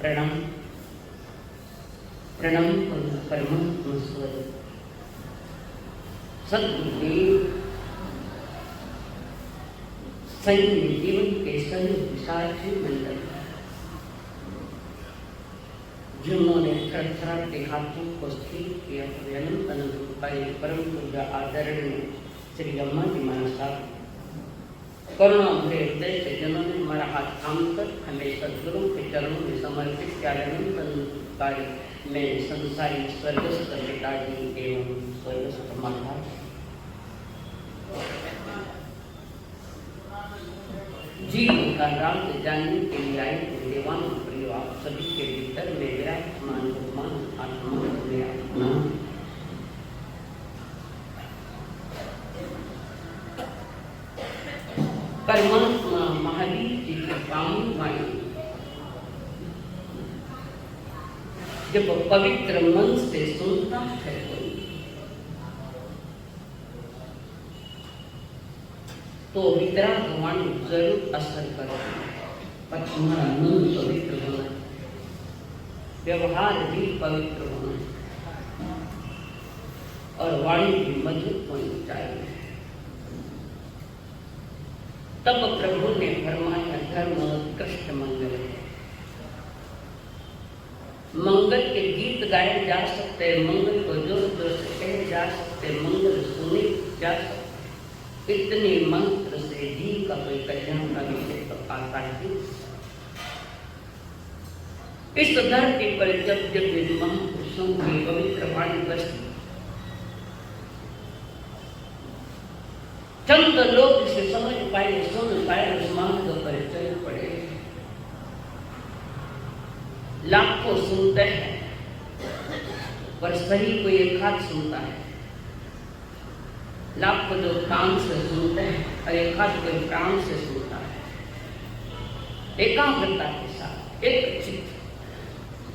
प्रणाम प्रणाम परमात्मा स्वरूप सद्गुरुदेव सैन्य जीवन के सभी साथी मंडल जिन्होंने थरथराते हाथों को स्थिर किया अनंत अनंत रूपाई परम पूजा आदरणीय श्री अम्मा जी महाराज साहब करुणा भरे हृदय से जिन्होंने हमारा हाथ थाम कर हमें सदगुरु के चरणों में समर्पित किया अनंत अनंत कार्य में संसारी स्वर्गस्थ पिताजी एवं स्वर्गस्थ माता जीवन का राज जानने के लिए आए देवान प्रिय आप सभी के भीतर में विराजमान भगवान आत्मा में परमात्मा महावीर जी की पावन वाणी जब पवित्र मन से सुनता है तो वितराग वाणी जरूर असर करती है। पर तुम्हारा मन पवित्र होना, व्यवहार भी पवित्र होना और वाणी भी मधुर होनी चाहिए। तब प्रभु ने फरमाया धर्म उत्कृष्ट मंगल है। मंगल के गीत गाए जा सकते, मंगल को जोर जोर से कहे जा सकते, मंगल सुने जा सकते, इतने मंत्र से जी का कोई कल्याण का विषय तो आता है। इस धरती पर जब जब महापुरुषों की पवित्र वाणी बसती, चंद लोग इसे समझ पाए, सुन पाए, उस मार्ग पर चल पड़े। लाखों सुनते हैं पर सही कोई एक हाथ सुनता है। लाखों जो कान से सुनते हैं और एक हाथ कोई प्राण से सुनता है। एकाग्रता के साथ एक चित्त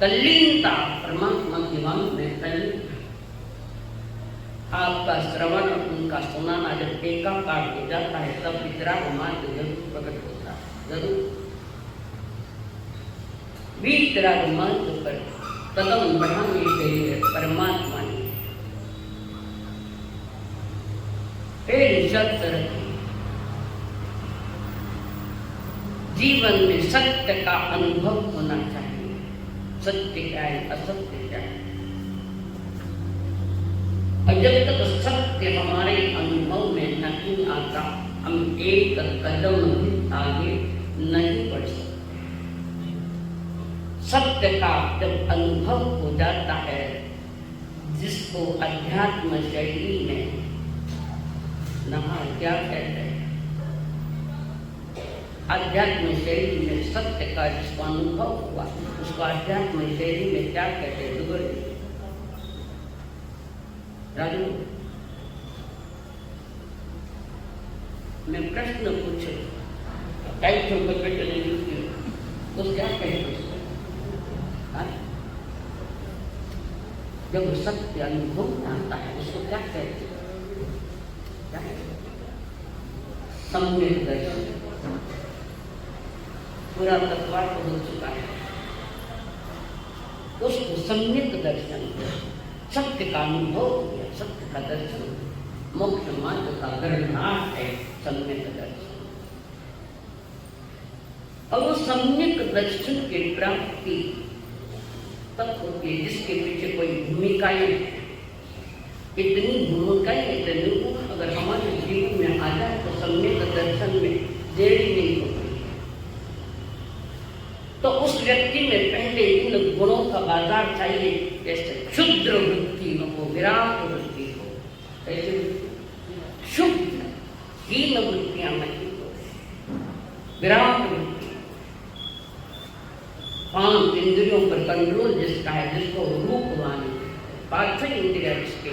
तल्लीनता परमात्मा की वाणी में तल्लीन। आपका श्रवण उनका सुनाना जब एकाकार हो जाता है तब वितराग मार्ग जरूर प्रकट होता है। जरूर वितराग मार्ग पर कदम बढ़ाने के लिए परमात्मा ने शर्त रखी, जीवन में सत्य का अनुभव होना चाहिए। सत्य क्या है, असत्य क्या है। और जब तक सत्य हमारे अनुभव में नहीं आता, हम एक कदम भी आगे नहीं बढ़ सकते। सत्य का जब अनुभव हो जाता है, जिसको अध्यात्म शैली में क्या कहते हैं, अध्यात्म शैली में सत्य का जिसको अनुभव हुआ उसको अध्यात्म शैली में क्या कहते हैं, राजू मैं प्रश्न पूछू, तो क्या कहेंगे जब सत्य अनुभव में आता है उसको क्या कहते हैं? सम्यक दर्शन पूरा तत्वार्थ हो चुका है, उसको सम्यक दर्शन, सत्य का अनुभव हो गया, सत्य का दर्शन, मोक्ष मार्ग का गर्भनाथ है सम्यक दर्शन। और वो सम्यक दर्शन की प्राप्ति तब होती है जिसके पीछे कोई भूमिकाएं, इतनी भूमिकाएं, इतनी अगर हमारे जीवन में आ जाए तो सम्यक दर्शन में देरी नहीं होती। तो उस व्यक्ति में पहले इन गुणों का बाजार चाहिए, जैसे क्षुद्र वृत्ति न हो, विराट वृत्ति हो, ऐसे शुद्ध हीन वृत्तियां नहीं हो, विराट वृत्ति। 5 इंद्रियों पर कंट्रोल जिसका है, जिसको रूपवानी, पांचों इंद्रिया जिसके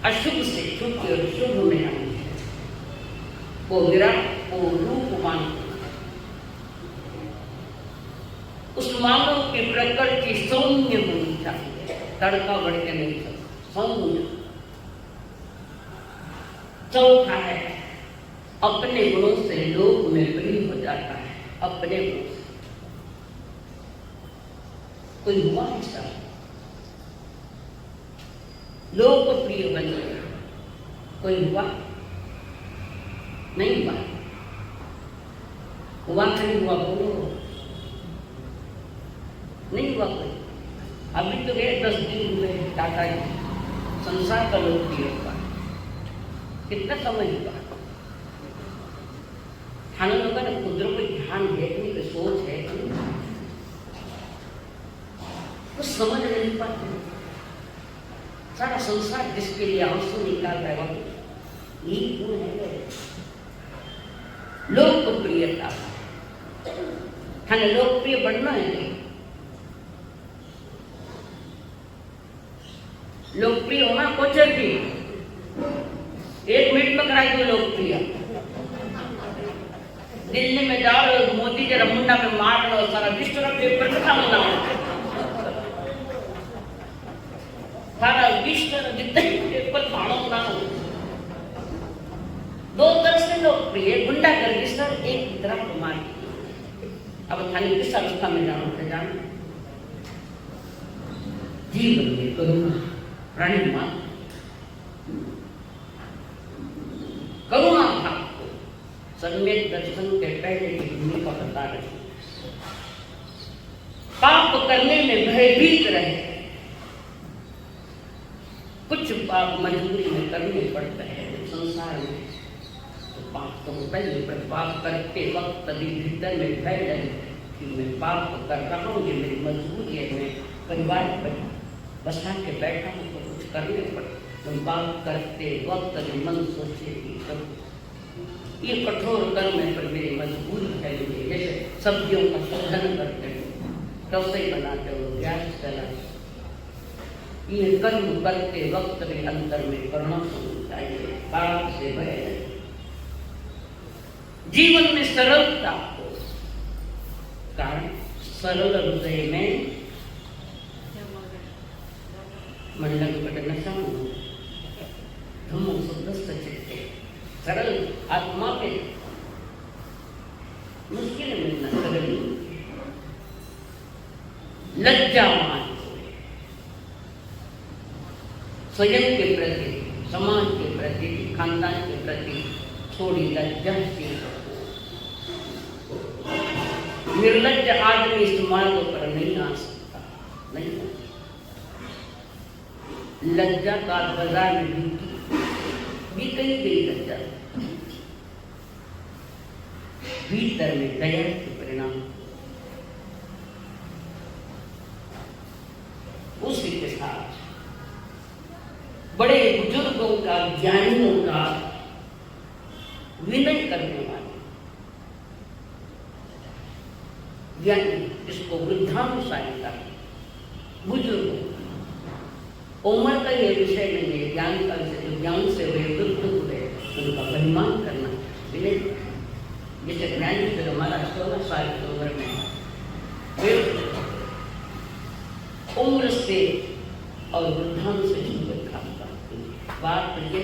अशुभ से शुभ और शुभ में आनी है, वो विराट, वो रूपवान। उस मानव की प्रकृति सौम्य होनी चाहिए, तड़का बढ़ के नहीं सकता, सौम्य। चौथा है अपने गुणों से लोक में प्रिय हो जाता है, अपने गुणों से। कोई हुआ ऐसा? लोकप्रिय बन गया, कोई हुआ? नहीं हुआ। हुआ कि नहीं हुआ? बोलो। नहीं हुआ कोई। अभी तो गए 10 दिन हुए टाटा जी, संसार का लोकप्रिय हुआ, कितना समय हुआ। थाने लोगों ने कुदरत को ध्यान देखने की सोच है कि कुछ समझ नहीं पाते। सारा संसार जिसके लिए आंसू निकाल रहा है यही क्यों है? लोकप्रियता, थाने लोकप्रिय बनना है। लोकप्रिय होना कुछ भी 1 मिनट में कराई दो लोकप्रिय। दिल्ली में जाओ, मोदी के मुंडा में मार लो, सारा विश्व का पेपर खत्म होना, सारा विश्व जितने पेपर फाड़ो ना। 2 तरह से लोकप्रिय, गुंडा कर सर एक की तरफ को मार। अब थाने किस अवस्था में जाना है? जान जीवन में करुणा, प्राणी मात्र करुणा भाव को सम्यक दर्शन के पहले की भूमिका बता रही। पाप करने में भयभीत रहे, कुछ पाप मजबूरी में करने पड़ते हैं संसार में, तो पाप तो होता ही, पर पाप करते वक्त तभी भीतर में भय रहे कि मैं पाप कर रहा हूँ, ये मेरी मजबूरी है, मैं परिवार पर बसा के बैठा हूँ तो कुछ करने पड़े। तुम पाप करते वक्त मन सोचे कि सब ये कठोर कर्म है, पर मेरी मजबूरी है। जैसे सब्जियों का शोधन करते हो, रसोई बनाते हो, गैस चलाते, ये कर्म करते वक्त भी अंतर में करुणा होनी चाहिए, पाप से भय। जीवन में सरलता हो, कारण सरल हृदय में मंडल पटन धम्मो शुद्धस्थ चित्ते। सरल आत्मा पे मुश्किल मिलना सरल, लज्जामान स्वयं के प्रति, समाज के प्रति, खानदान के प्रति थोड़ी लज्जाशील। निर्लज्ज आदमी इस मार्ग पर नहीं आ सकता, नहीं। लज्जा का बाजार में भी कहीं गई लज्जा, भीतर में दया के परिणाम। उसी के साथ बड़े बुजुर्गों का, ज्ञानियों का विनय करने वाले ज्ञानी, जिसको वृद्धानुसारिता, बुजुर्ग, उम्र का यह विषय नहीं है, ज्ञान का विषय। जो ज्ञान से हुए, वृद्ध हुए, उनका सम्मान करना विनय। जैसे ज्ञानी फिर हमारा 16 साल की उम्र में उम्र से और वृद्धान से बात ये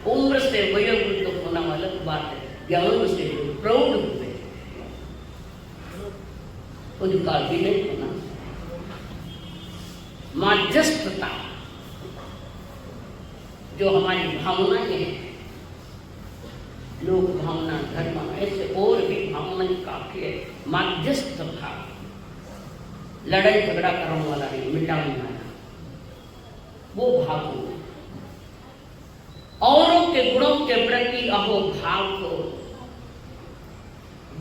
उम्र से वयोवृद्ध होना अलग बात है। ज्ञान से प्रौढ़ हुए उनका विनय होना, माध्यस्थता, जो हमारी भावनाएं हैं, लोक भावना, धर्म, ऐसे और भी भावनाएं काफी है। माध्यस्थ भाव, लड़ाई झगड़ा करने वाला नहीं, मिटाने वाला, वो भाव हो। औरों के गुणों के प्रति अहो भाव को,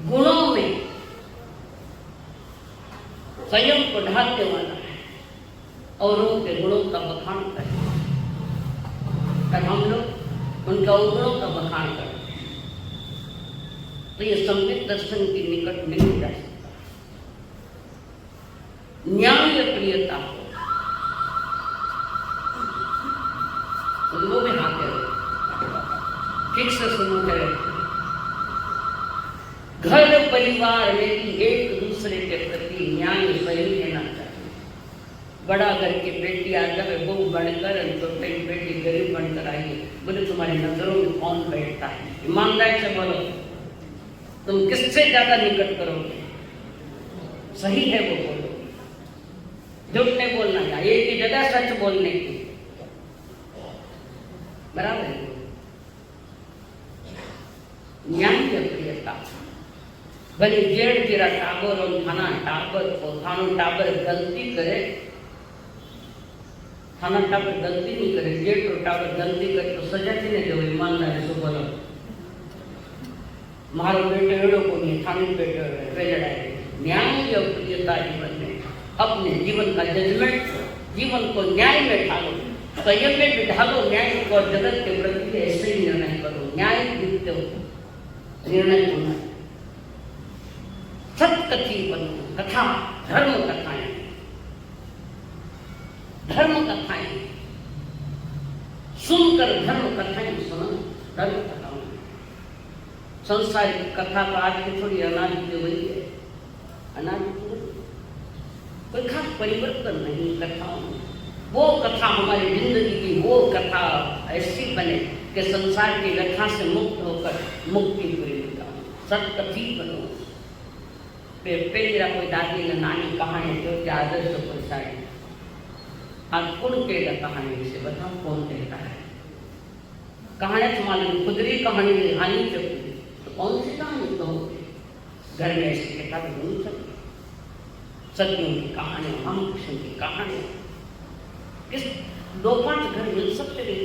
गुणों में स्वयं को ढालने वाला है, औरों के गुणों का बखान करे। तब हम लोग उनके अवगुणों का बखान करते हैं, तो ये सम्यक दर्शन के निकट नहीं जा सकता। न्याय प्रियता हो, में हाथ है, ठीक से सुनो करे। घर परिवार में भी एक दूसरे के प्रति न्याय स्वयं लेना चाहिए। बड़ा घर की बेटी आता है, बहू बनकर, छोटी बेटी गरीब बनकर आई है, बोले तुम्हारी नजरों में कौन बैठता है? ईमानदारी से बोलो, तुम किससे ज्यादा निकट करोगे? सही है वो बोलो। झूठ नहीं बोलना है, एक ही जगह सच बोलने की, बराबर है। न्याय प्रियता भले जेड़ तेरा टाबर और थाना टाबर को थानो टाबर गलती करे, थाना टाबर गलती नहीं करे, जेड़ तो टाबर गलती करे तो सजा थी नहीं दो, ईमानदार से बोलो मारो बेटे एड़ो को नहीं, थाने बेटे वे लड़ाई। न्याय और प्रियता जीवन में अपने जीवन का जजमेंट, जीवन को न्याय में ढालो, संयम में भी ढालो, न्याय को जगत के प्रति ऐसे ही निर्णय करो, न्याय दिखते हो निर्णय होना, सत्कथी बनो, कथा धर्म कथाएं, धर्म कथाएं सुनकर, धर्म कथाएं सुनो, धर्म कथाएं। संसारिक कथा तो आज की थोड़ी अनादि हुई है, अनादि कोई खास परिवर्तन नहीं कथाओं में। वो कथा हमारी जिंदगी की वो कथा ऐसी बने कि संसार की व्यथा से मुक्त होकर मुक्ति पूरी हो। सत्कथी बनो। पेला कोई दादी ने नानी कहानी जो आदर्श पहुंचाई, आज कौन कहेगा कहानी विषय बताओ, कौन कहता है? कहानी तुम्हारी खुदरी कहानी हानि चुकी तो कौन सी कहानी कहोगे? घर में ऐसी किताबें नहीं सकती, सत्यों की कहानी, रामकृष्ण की कहानी, किस 2-5 घर मिल सकते थे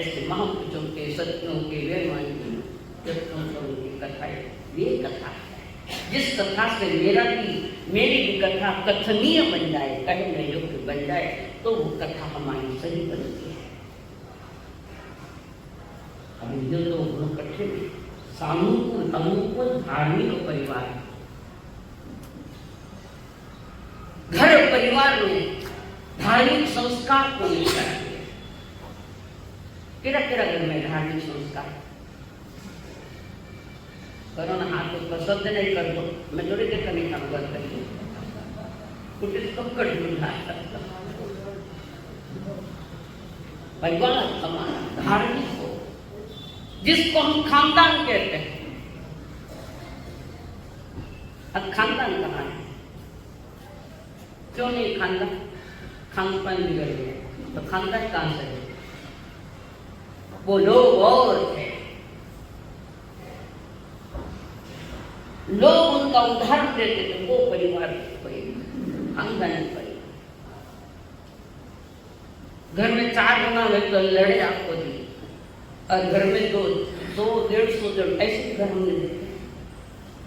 ऐसे महापुरुषों के, सत्यों के, वेदवाणी की कथाएं। ये कथा है जिस कथा से मेरी भी कथा कथनीय बन जाए, कहने योग्य बन जाए, तो वो कथा हमारी सही बनती है। अभी जो लोग कठिन सामूहिक अनुकूल धार्मिक परिवार, घर परिवार में धार्मिक संस्कार को नहीं करते। किरा घर में धार्मिक संस्कार करो ना, हाथ ऊपर शब्द नहीं कर दो, मैं थोड़ी देर का नहीं काम करता कुछ कपड़ परिवार हमारा धार्मिक हो, जिसको हम खानदान कहते हैं। अब खानदान कहाँ है? क्यों नहीं खानदान? खानपान बिगड़ गया तो खानदान कहाँ से है? वो लोग और थे, लोग उनका उदाहरण देते थे, वो परिवार खानदान परिवार। घर में 4 बना हुए तो लड़े आपको दी, और घर में 200-150 जन ऐसे घर हमने देखे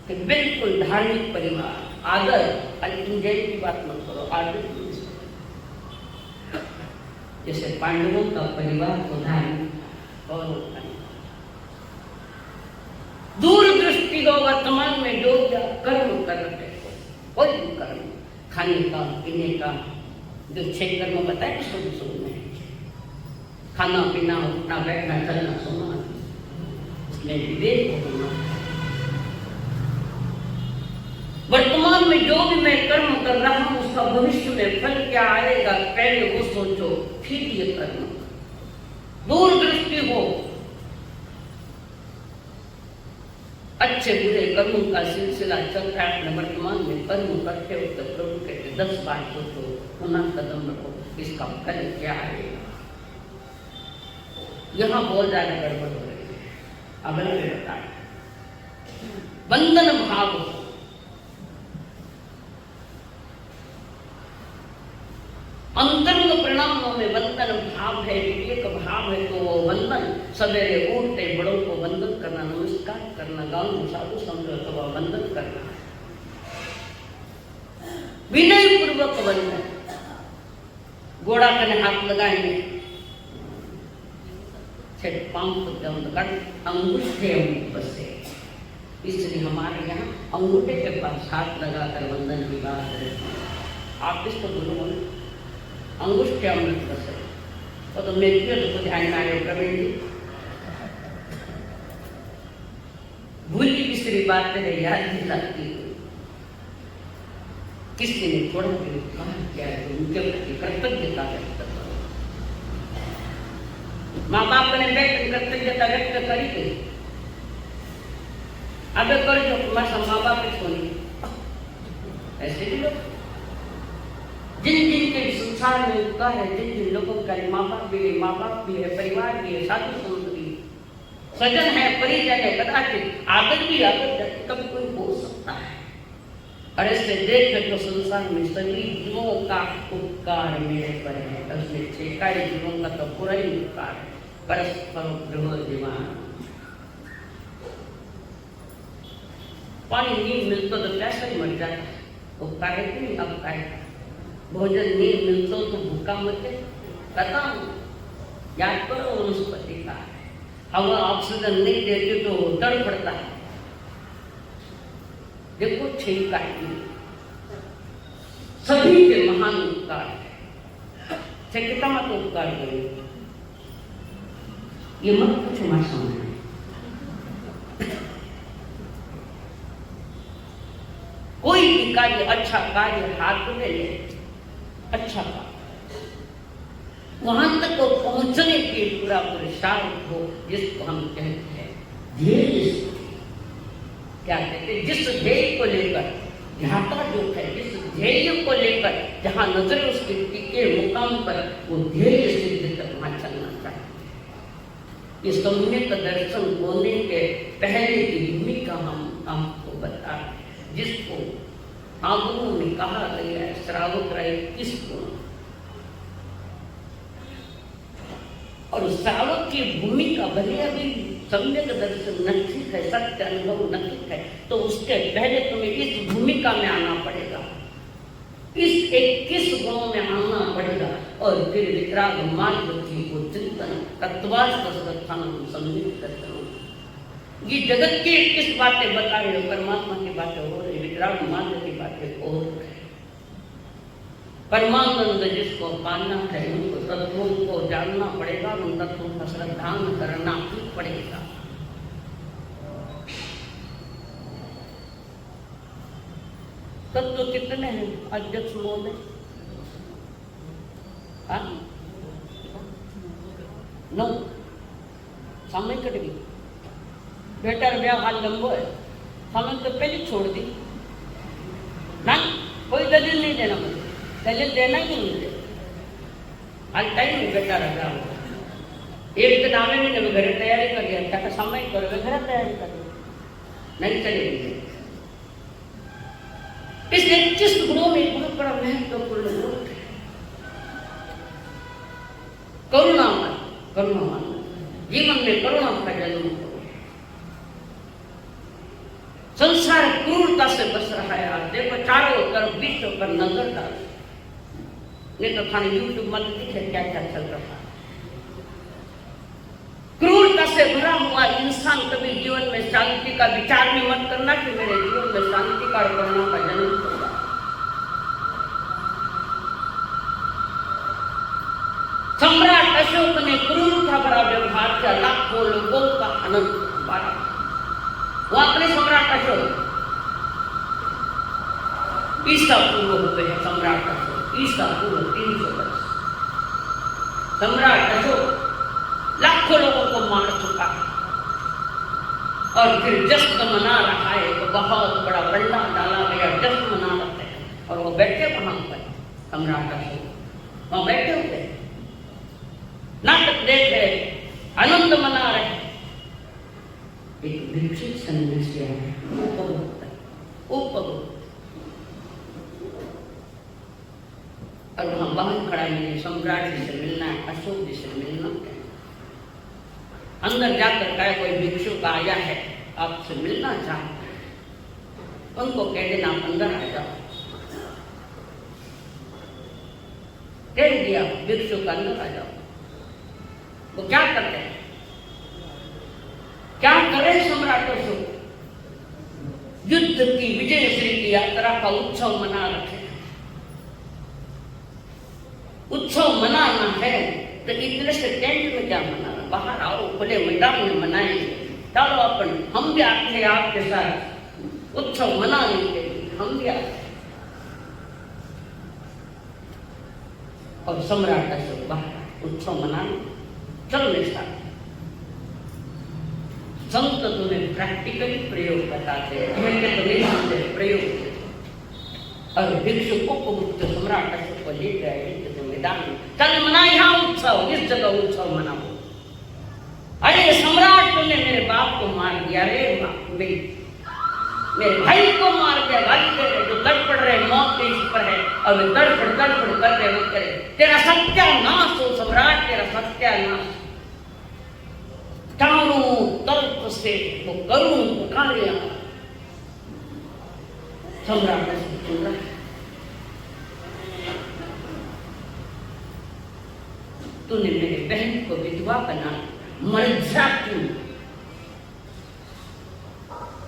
कि बिल्कुल धार्मिक परिवार, आदर। अलिपुर जैन की बात मत करो, आदर जैसे पांडवों का परिवार तो धार्मिक और दूरदृष्टि हो। वर्तमान में जो कर्म कर रहे हो, कोई भी कर्म, खाने का, पीने का, जो 6 कर्म बताए शुभ में, खाना पीना, उठना बैठना, चलना सोना, इसमें विवेक होना। वर्तमान में जो भी मैं कर्म कर रहा हूं उसका भविष्य में फल क्या आएगा पहले वो सोचो, फिर ये कर्म। दूरदृष्टि हो, अच्छे बुरे कर्मों का सिलसिला चल रहा है अपने वर्तमान में कर्म करते हो तो प्रभु कहते 10 बार सोचो, पुनः कदम रखो, इसका फल क्या आएगा। यहाँ बहुत ज्यादा गड़बड़ हो रही है। अब मैं बताए बंधन भाव, अंतरंग परिणामों में बंधन भाव है, विवेक भाव है, तो वो बंधन सवेरे उठते बड़ों को बंधन करना, नमस्कार करना, गांव में साधु समझो तो वह बंधन करना, विनय पूर्वक बंधन। घोड़ा कने हाथ लगाएंगे, अंगूठे बसे, इसलिए हमारे यहाँ अंगूठे के पास हाथ लगाकर बंधन की बात है। आप इसको बोलो अंगूठे अमृत बसे, तो मेरे तो ध्यान में आए प्रवीण जी, भूली बिसरी बात तेरे याद नहीं लगती। किसी ने थोड़ा भी कहा क्या है, उनके प्रति कृतज्ञता व्यक्त करो। माँ बाप ने व्यक्त कृतज्ञता व्यक्त करी गई, अब कर जो तुम्हारा माँ बाप छोड़ी। ऐसे भी लोग जिन जिन के संसार में उठता है जिन जिन लोगों का माँ बाप भी है, परिवार भी है, साधु संत भी सजन है, परिजन है, कदाचित आदत भी आदत कभी कोई हो सकता है। और ऐसे देखे तो संसार में सभी जीवों का उपकार मेरे पर है। उसमें छेकाई जीवों का तो पूरा ही उपकार है। परस्पर ब्रह्मजीवान पानी नहीं मिलता तो कैसे ही मर जाता है, उपकार है कि नहीं अपकार है। भोजन नहीं मिलता तो भूखा मरते कहता हूँ, याद करो वनस्पति का। हवा ऑक्सीजन नहीं देते तो तड़फड़ता है। देखो छेकाई सभी के महान उपकार है। कितना मत उपकार करो, ये मत कुछ मत समझना। कोई भी कार्य, अच्छा कार्य हाथ में ले, अच्छा कार्य वहां तक तो पहुंचने के पूरा पुरुषार्थ हो, जिसको हम कहते हैं ध्येय। क्या कहते हैं? जिस ध्येय को लेकर ध्याता जो है, जिस ध्येय को लेकर जहां नजर उसके टिके मुकाम पर, वो ध्येय सिद्ध तक वहां चलना चाहिए। इस सम्यक दर्शन होने के पहले की भूमिका हम आपको बता, जिसको आगुओं में कहा गया है श्रावक राय किसको, और श्रावक की भूमिका भले अभी सम्यक दर्शन नैतिक है, सत्य अनुभव नैतिक है, तो उसके पहले तुम्हें इस भूमिका में आना पड़ेगा, इस 21 गुणों में आना पड़ेगा। और फिर वितराग मार्ग की को चिंतन सम्यक दर्शन। ये जगत की 21 बातें बता रहे हो, परमात्मा की बातें हो रही, वितराग मार्ग की बातें हो रही। परमानंद जिसको पाना है, उनको तत्वों को जानना पड़ेगा, उन तत्वों का श्रद्धान करना ही पड़ेगा। तत्व कितने हैं अध्यक्ष महोदय? नौ। समय कट गई, बेटर ब्याह हाल लंबो है, समय तो पहले छोड़ दी ना, कोई दलील नहीं देना मुझे, दलील देना ही नहीं मुझे। आज टाइम में बेटा रहा एक दिन आने में जब घर तैयारी कर गया क्या समय करो, घर तैयारी कर नहीं चलेगी। इस 21 गुणों में बहुत बड़ा महत्वपूर्ण गुण है करुणावान। करुणावान जीवन में करुणा का जन्म हो। संसार क्रूरता से बस रहा है। आज देखो चारों तरफ विश्व पर नजर डाल, नहीं तो खाने यूट्यूब मत दिखे क्या क्या चल रहा है। क्रूरता से भरा हुआ इंसान कभी जीवन में शांति का विचार भी मत करना कि मेरे जीवन में शांति का करुणा का जन्म होगा। सम्राट अशोक ने क्रूरता भरा व्यवहार किया, लाखों लोगों का अनंत बारा। वो अपने सम्राट अशोक ईसा पूर्व हुए हैं। सम्राट अशोक ईसा पूर्व 300 वर्ष। सम्राट अशोक लाखों लोगों को मार चुका है और फिर जश्न मना रहा है। तो बहुत बड़ा बल्ला डाला गया, जश्न मना रहे हैं। और वो बैठे वहां पर सम्राट अशोक वहां बैठे हुए नाटक देख रहे, आनंद मना रहे। एक भिक्षुक सन्यासी है, और वहां बाहर खड़ा है, सम्राट जी से मिलना है, अशोक जी से मिलना है। अंदर जाकर कहा कोई भिक्षुक आया है आपसे मिलना चाहता है, उनको कह देना आप अंदर आ जाओ। कह दिया भिक्षुक अंदर आ जाओ। वो क्या करते हैं, क्या करे सम्राट अशोक? युद्ध की विजयश्री की यात्रा का उत्सव मना रखे। उत्सव मनाना है तो इतने से टेंट में क्या मनाना, बाहर आओ, खुले मैदान में मनाएंगे। चलो अपन हम भी आते हैं आपके साथ उत्सव मनाने के लिए, हम भी आते। और सम्राट अशोक बाहर उत्सव मनाने चलो मेरे साथ। संत तुम्हें प्रैक्टिकली प्रयोग बताते हैं, तो नहीं सुनते प्रयोग। और भिक्षुकों को मुक्त सम्राट अशोक को ले गए युद्ध मैदान में। चल मना यहाँ उत्सव, इस जगह उत्सव मनाओ। अरे सम्राट तुमने मेरे बाप को मार दिया, रे मेरे भाई को मार दिया, गाली दे रहे, जो तड़पड़ रहे मौत के इस पर है और वे तड़पड़ कर रहे वो करे। तेरा सत्यानाश हो सम्राट, तेरा सत्यानाश। चारों तरफ से वो करुण पुकारियां सम्राट ने सुन रहा। तूने मेरे बहन को विधवा बना, मर जा तू।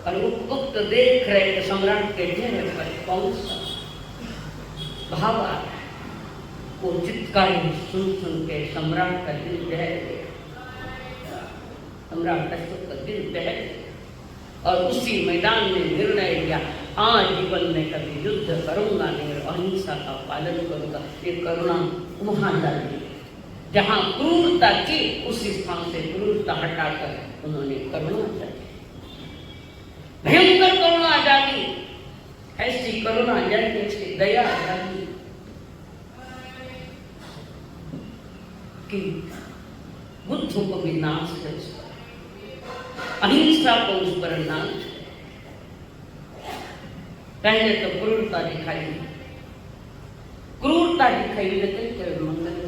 और वो गुप्त देख रहे कि सम्राट के चेहरे पर कौन सा भाव आ रहा है। वो चित्कार सुन के सम्राट का दिल दहल गया। सम्राट अशोक का दिल दहल गया और उसी मैदान में निर्णय लिया, आज जीवन में कभी युद्ध करूंगा नहीं और अहिंसा का पालन करूंगा। ये करुणा वहां डाली जहां क्रूरता की, उसी स्थान से क्रूरता हटाकर उन्होंने करुणा डाली। भयंकर करुणा जागी, ऐसी करुणा जागी, ऐसी दया जागी कि बुद्ध को भी नाश है उस पर, अहिंसा को उस पर नाश है। पहले तो क्रूरता दिखाई, क्रूरता दिखाई लेते मंगल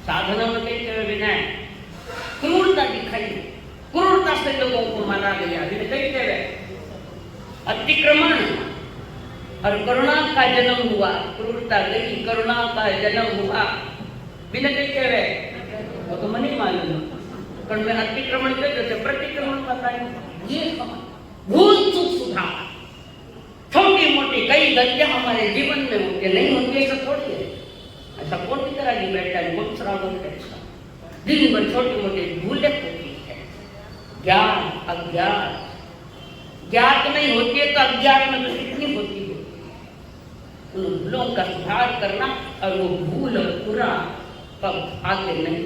साधना में कहते विनय, क्रूरता दिखाई, क्रूरता से लोगों को मारा गया। कहते हुए अतिक्रमण और करुणा का जन्म हुआ, क्रूरता गई, करुणा का जन्म हुआ। बिना कहते हुए वो तो मन ही मालूम, पर मैं अतिक्रमण कहते प्रतिक्रमण बताए। ये भूल चूक सुधार, छोटी मोटी कई गलतियां हमारे जीवन में होती नहीं होती, ऐसा थोड़ी है। ऐसा कौन की तरह नहीं बैठा है, बहुत सारा दिन भर छोटी मोटी भूलें होती है। ज्ञान अज्ञात, ज्ञात नहीं होती है तो अज्ञात में तो कितनी होती है। उन भूलों का सुधार करना और वो भूल पूरा कब आगे नहीं,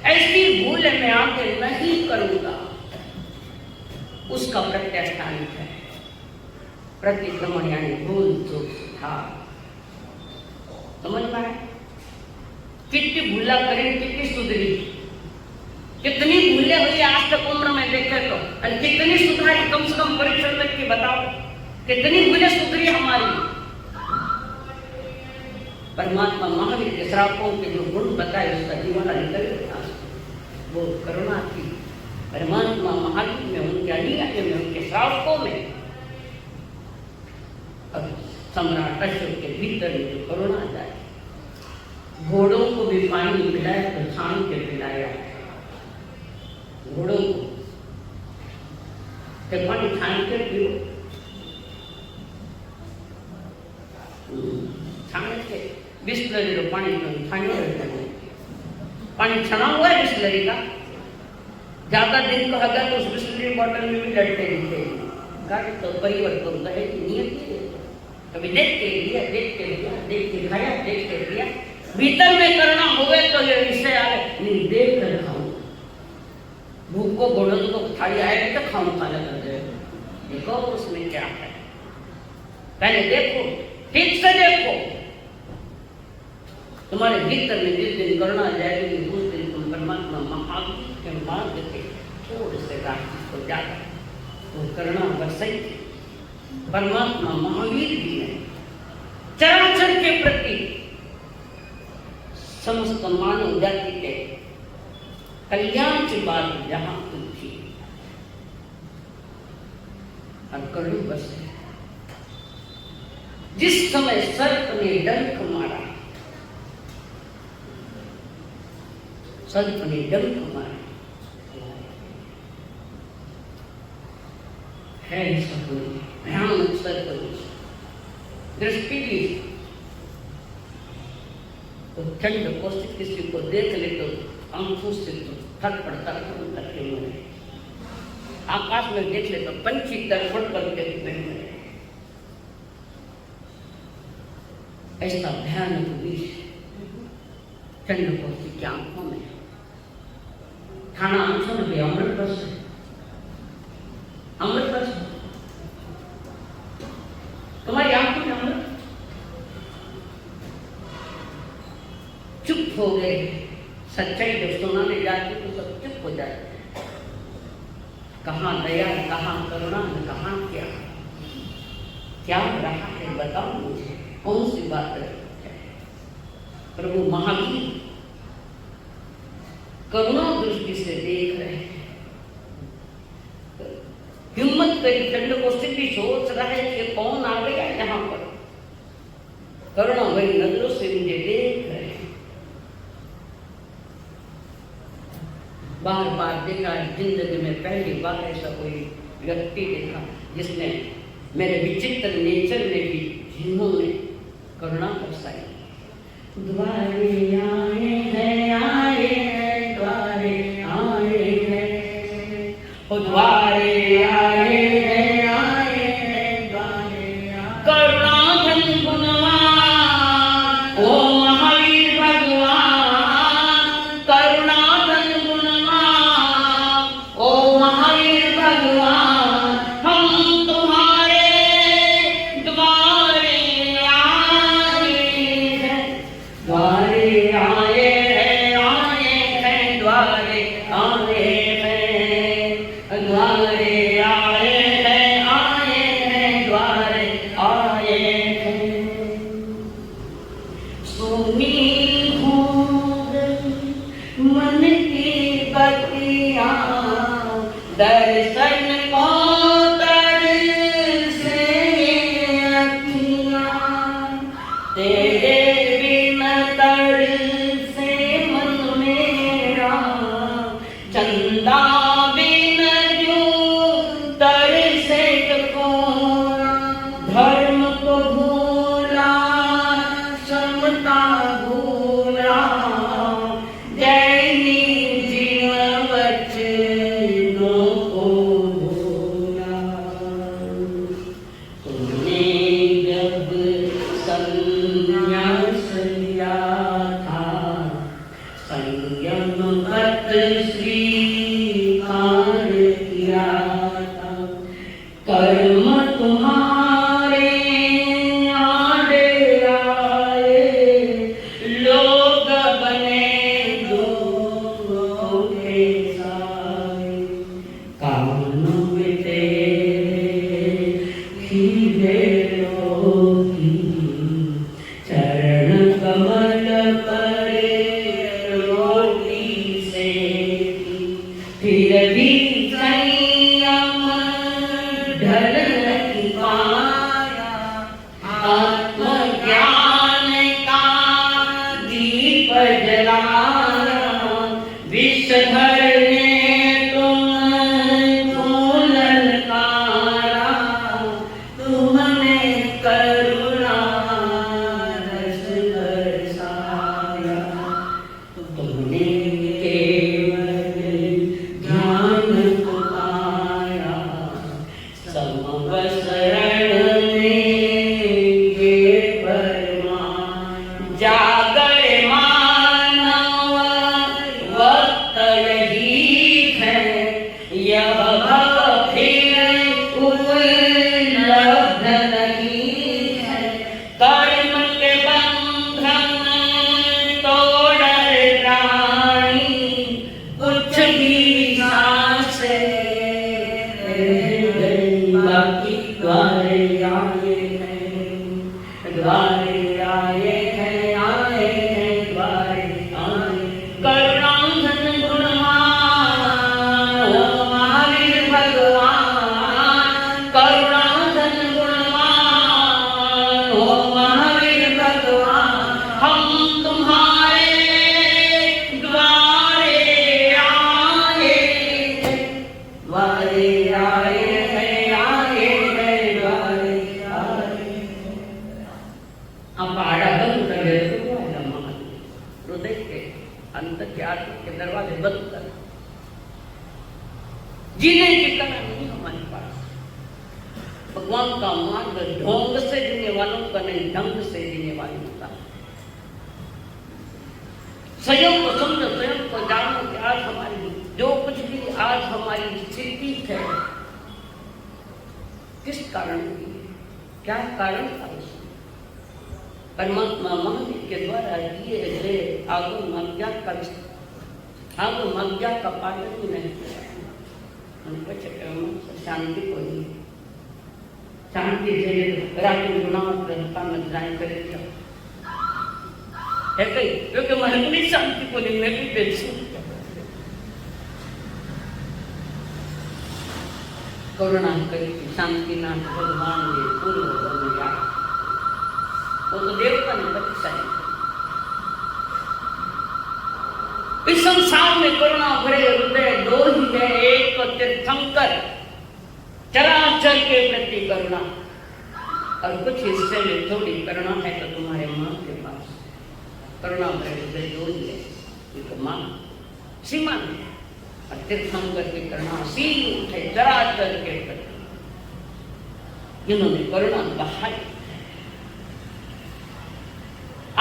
ऐसी भूल मैं आगे नहीं करूंगा, उसका प्रत्यास्थान है प्रतिक्रमण, यानी भूल चूक सुधार। समझ में आए? कितनी भूला करें, कितनी सुधरी, कितनी भूले हुई आज तक उम्र में देखे तो, और कितनी सुधारी, कम से कम परीक्षण में की बताओ कितनी भूले सुधरी हमारी। परमात्मा महावीर के श्रापों के जो गुण बताए उसका दीवाना निकल गया, वो करुणा थी। परमात्मा महावीर में, उनके अनुयायी में, उनके श्रावकों में और सम्राट अशोक के भीतर में जो करुणा जाए। घोड़ों को भी पानी पिलाया तो छान के पिलाया, घोड़ों को पानी छान के पियो, छान के बिस्लरी रो पानी छाने रहता है, पानी छना हुआ है बिस्लरी का, ज्यादा दिन को अगर तो उस बिस्लरी बॉटल में भी लड़ते रहते हैं। गाड़ी तो परिवर्तन है नियत है, कभी देख के लिया, देख के लिया, देख के खाया, देख के लिया। भीतर में करना होवे तो ये विषय आए नहीं, देख कर खाऊं। भूख को घोड़ों को खाई आए तो खाऊं, खाना कर दे, देखो उसमें क्या है, पहले देखो, ठीक से देखो। तुम्हारे भीतर में जिस दिन करुणा जाएगी उस दिन तुम परमात्मा महावीर के मार्ग के थोड़े से रास्ते को जाकर वो करुणा बरसाई। परमात्मा महावीर जी ने चराचर के प्रति, समस्त मानव जाति के कल्याण की बात जहां थी और करुण बसे। जिस समय सर्प ने डंक मारा, सर्प ने डंक मारा है, भयानक सर्प दृष्टि भी तो चंड कौशिक किसी को देख ले तो आंखों से तो थर पड़ता करके मरे, आकाश में देख ले तो पंछी तड़फड़ करके मरे। ऐसा भयानक विष चंड कौशिक की आंखों में, खाना आंखों में भी अमृत रस है, अमृत रस। तुम्हारी चुप हो गए। सच्चाई जब सुनाने जाती तो सब चुप हो जाते। कहाँ दया, कहाँ करुणा, कहाँ क्या रहा है बताओ मुझे, कौन सी बात है? प्रभु महावीर करुणा दृष्टि से देख रहे हैं। हिम्मत करी चंड को स्थिति सोच रहा है कि कौन आ गया यहाँ पर। करुणा भरी नजरों से मुझे देख रहे हैं। बार बार देखा, जिंदगी में पहली बार ऐसा कोई व्यक्ति देखा जिसने मेरे विचित्र नेचर में भी जिन्होंने करुणा बरसाई। द्वारे आए हैं, आए हैं, द्वारे आए हैं, ओ द्वारे आए हैं, आए हैं, द्वारे करुणा धन गुणवान ओ महावीर भगवान, करुणा धन गुणवान ओ महावीर भगवान, हम तुम्हारे द्वारे आए हैं, द्वारे आए हैं, आए हैं, द्वारे आए हैं, द्वारे आए हैं, आए हैं, द्वारे आए हैं। सुनी भूल मन की बतियाँ, दर्शन को तरसे अखियाँ, तेरे बिना तरसे मन मेरा, चंदा बिन जो तरसे टकोरा, धर्म को भूला समता भूला, जैनी जीवन वचनों को भूला। तुमने जब संन्यास लिया था, संयम व्रत स्वीकार किया था, कर्म तुम्हारे आड़े आए, लोग बने दोनों के साए, कानों में तेरे खीरे रोगी, चरण कमल परे रोटी सेकी, फिर भी संयम ढल नहीं पाया, आत्मज्ञान का दीप जलाया, विषधर ने तुमको ललकारा, तुमने करुणा रस बरसाया, तुमने केवल ज्ञान को पाया, समवसरण में ये परमान, जागर मानव वक्त यही है, यह भव फिर उपलब्ध नहीं है, कर्म के बंधन तोड़ प्राणी, कुछ भी सांसे बाकी द्वारे आए हैं, द्वारे आए हैं, आए हैं, द्वारे आए। करुणा धन गुणवान ओ महावीर भगवान, करुणा धन गुणवान ओ महावीर भगवान, हम तुम्हारे द्वारे आए हैं, द्वारे आए हैं, आए हैं, द्वारे आए हैं। आप आड़ा बंद कर देते हो, हृदय के अंतर के आत्मा के दरवाजे बंद कर। जीने की कला नहीं हमारे पास। भगवान का मार्ग ढोंग से जीने वालों का नहीं, ढंग से जीने वालों का। स्वयं को समझो, स्वयं को जानो कि आज हमारी जो कुछ भी आज हमारी स्थिति है किस कारण हुई है, क्या कारण था उसमें। परमात्मा महावीर के द्वारा दिए गए आगम अज्ञा का पालन ही नहीं किया। शांति को ही शांति रात गुना प्रधान में जाए करे है कहीं क्योंकि मैं अपनी शांति को नहीं मैं भी बेचूं। करुणा करी शांति नाथ भगवान ने पूर्व बन वो तो देवता ने बख्शाई। इस संसार में करुणा भरे हृदय दो ही है, एक तो तीर्थंकर चराचर के प्रति करुणा और कुछ हिस्से में थोड़ी करुणा है तो तुम्हारे माँ के पास करुणा भरे हृदय दो ही है, एक माँ सीमा में और तीर्थंकर की करुणा सीम है चराचर के प्रति जिन्होंने करुणा बहाई।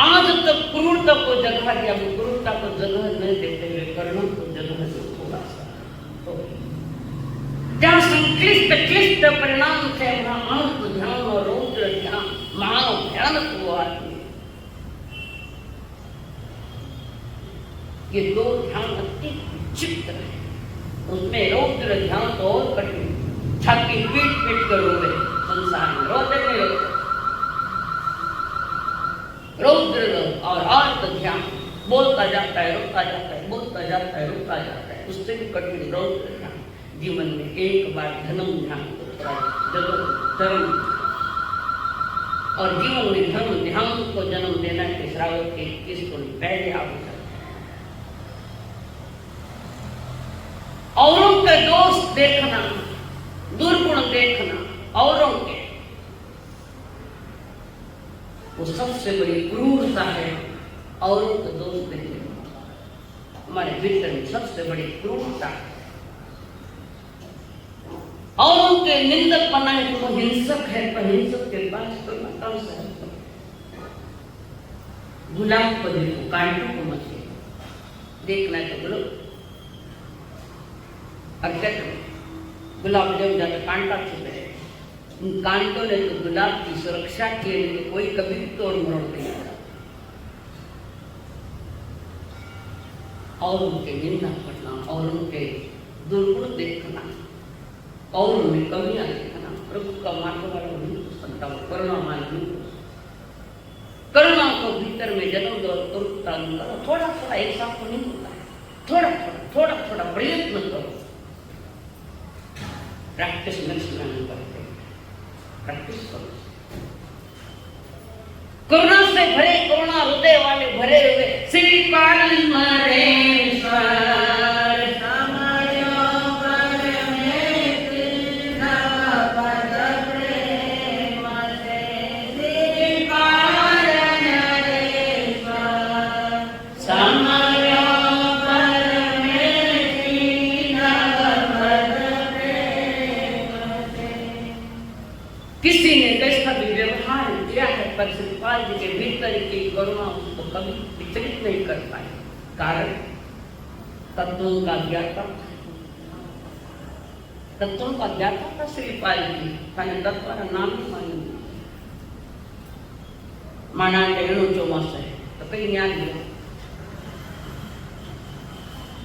आज तक क्रूरता को जगह दिया, वो क्रूरता को जगह नहीं देते हुए करुणा को जगह दो थोड़ा सा। तो जहाँ संक्लिष्ट क्लिष्ट परिणाम थे वहाँ अंत ध्यान और रौद्र ध्यान मानव भयानक वो आदमी। ये दो ध्यान अति चित्त है, उसमें रौद्र ध्यान तो और कठिन, छाती पीट पीट कर रो रहे संसार में रोते नहीं रोते। रौद्र और आर्त ध्यान बोलता जाता है रोता जाता है, बोलता जाता है रोता जाता है, उससे भी कठिन रौद्र ध्यान। जीवन में एक बार धर्म ध्यान को थोड़ा धर्म और जीवन में धर्म ध्यान को जन्म देना के श्रावक के 21 को पहले आवश्यक। औरों के दोष देखना, दुर्गुण देखना औरों के, वो सबसे बड़ी क्रूरता है। औरों के दोष देखना हमारे भीतर में सबसे बड़ी क्रूरता है। औरों के निंदक बनाए तो वो हिंसक है, पर हिंसक के पास तो कम से गुलाब को देखो, कांटों को मत देखना है तो बोलो और कहते गुलाब जब जाता कांटा छुपे, उन कांटों ने तो गुलाब की सुरक्षा के लिए कोई कभी तोड़ मरोड़ नहीं करा। और उनके निंदा करना और उनके दुर्गुण देखना और उनमें कमियां देखना, प्रभु का मार्ग वाला नहीं हो सकता। करुणा मार्ग नहीं हो सकता। करुणा को भीतर में जन्म दो, तुरंता करो, थोड़ा थोड़ा एक साथ तो नहीं होता है, थोड़ा थोड़ा प्रयत्न करो। प्रैक्टिस नहीं करते, प्रैक्टिस करो। करुणा से भरे, करुणा हृदय वाले भरे हुए श्री परमेश्वर श्रीपाल जी के भीतर की करुणा उसको कभी विचलित नहीं कर पाए। कारण तत्वों का ज्ञाता था श्रीपाल जी, तत्व नाम ही माना चौमास है तो कई न्याय हुआ,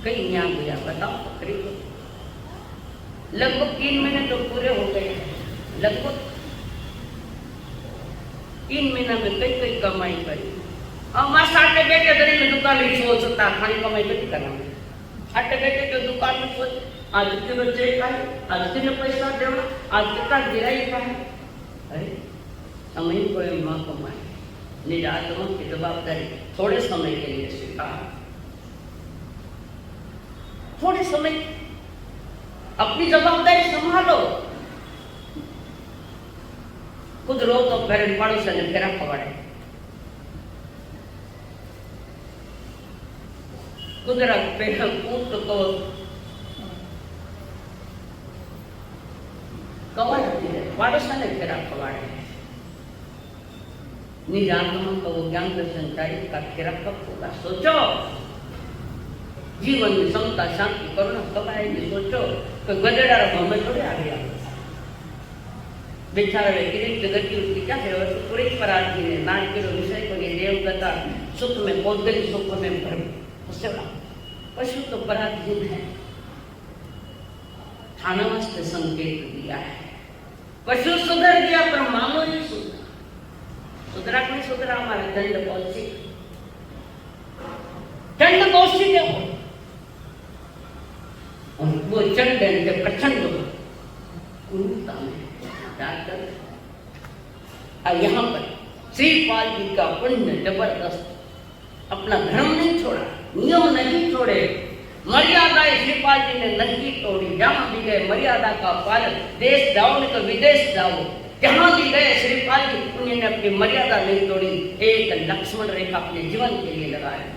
कई न्याय हुआ बताओ। तकरीबन लगभग 3 महीने तो पूरे हो गए, लगभग 3 महीना में कई कमाई करी। और मां साटे बैठे घरी में दुकान में सोच सकता खाली कमाई कभी करना साटे बैठे तो दुकान में सोच आज किलो चेक आए, आज किलो पैसा देना, आज कितना गिराई का है। अरे समय कोई माँ कमाए निज आत्मा की जवाबदारी थोड़े समय के लिए स्वीकार, थोड़े समय अपनी जवाबदारी संभालो। खुद रो तो फिर पड़ोस ने फेरा पकड़े, कुदरत पे कूट तो कवड़ती है, पड़ोस ने फेरा पकड़े। निज आत्मा का वो ज्ञान संचारी का फेरा कब होगा? सोचो। जीवन में समता शांति करुणा कब आएगी? सोचो। तो गजेड़ा में थोड़े आ गया बेचारा किरीट गति उसकी क्या है? पूरे पराधी ने नाच के विषय देवता सुख में पौधे सुख में भर पशु तो पराधीन है। खाना वास्ते संकेत दिया है, पशु सुधर गया पर मानो नहीं सुधरा। सुधरा नहीं सुधरा हमारा दंड कौशिक, चंड कौशिक है वो, और वो चंड के प्रचंड क्रूरता में जाकर और यहाँ पर श्रीपाल जी का पुण्य जबरदस्त, अपना धर्म नहीं छोड़ा, नियम नहीं छोड़े, मर्यादाएं श्रीपाल जी ने नहीं तोड़ी। जहां भी गए मर्यादा का पालन, देश जाओ नहीं तो विदेश जाओ, जहां भी गए श्रीपाल जी उन्होंने अपनी मर्यादा नहीं तोड़ी। एक लक्ष्मण रेखा अपने जीवन के लिए लगाया।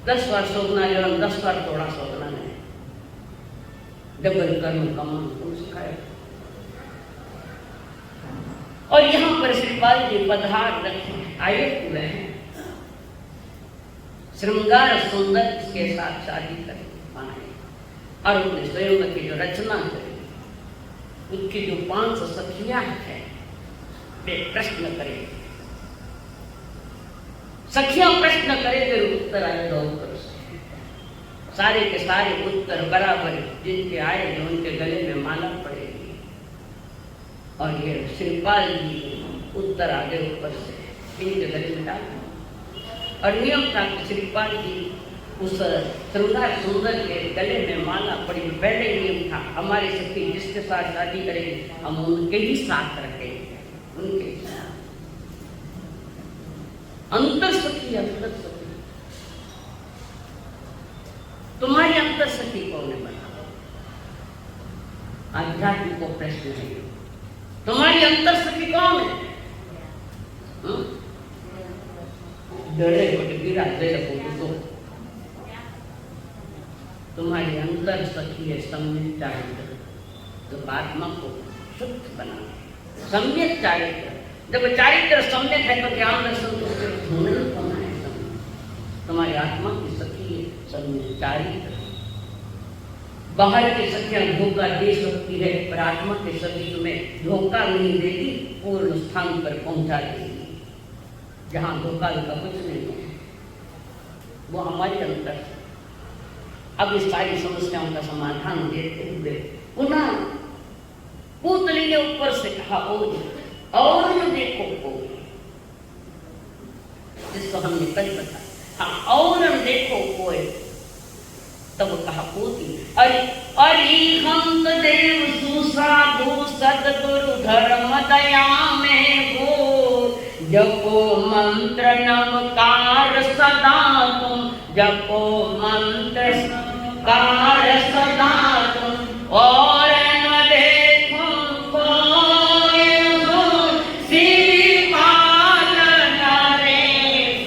10 बार सोचना जो 10 बार तोड़ा सोचना नहीं, डबल कर्म कमान को सिखाया। और यहाँ पर श्रीपाल जी पधार रखे आए हुए हैं, श्रृंगार सुंदर के साथ शादी कर पाए और उन्हें स्वयं की जो रचना करी, उसकी जो 5 सखियां हैं वे प्रश्न करें, सखियां प्रश्न करें फिर उत्तर आए दो उत्तर से, सारे के सारे उत्तर बराबर जिनके आए उनके गले में माला पड़ेगी। और ये श्रीपाल जी उत्तर आगे ऊपर से इनके गले में डाल, और नियम था कि श्रीपाल जी उस श्रृंगार सुंदर के गले में माला पड़ी। पहले नियम था हमारी सखी जिसके साथ शादी करेगी हम उनके ही साथ रखेंगे, उनके साथ। अंतर सखी अंतर सखी, तुम्हारी अंतर सखी कौन है बता? आध्यात्मिक को प्रश्न है, तुम्हारी अंतर सखी कौन है? डरे गिरा तो तुम्हारी अंतर सखी है सम्यक चारित्र, तो आत्मा को शुद्ध बना सम्यक चारित्र। जब चारित्र सम्यक है तो ज्ञान दर्शन तो होना है। तुम्हारी आत्मा की सखी है सम्यक चारित्र। बाहर की सखियां धोखा दे सकती है पर आत्मा के सखी तुम्हें धोखा नहीं देगी, पूर्ण स्थान पर पहुंचा देगी जहां धोखा का कुछ नहीं है। वो हमारी अंतर है। अब इस सारी समस्याओं का समाधान देते हुए पुनः पुतली ने ऊपर से कहा और देखो कोई, जिसको हमने कल बताया, हाँ और देखो कोई, तब कहा पोती अरिहंत देव सुसाधु सद्गुरु धर्म दया में हो, जपो मंत्र नमकार सदा तुम, जपो मंत्र कार सदा तुम, और न देखो कोई श्रीपाल नरेश।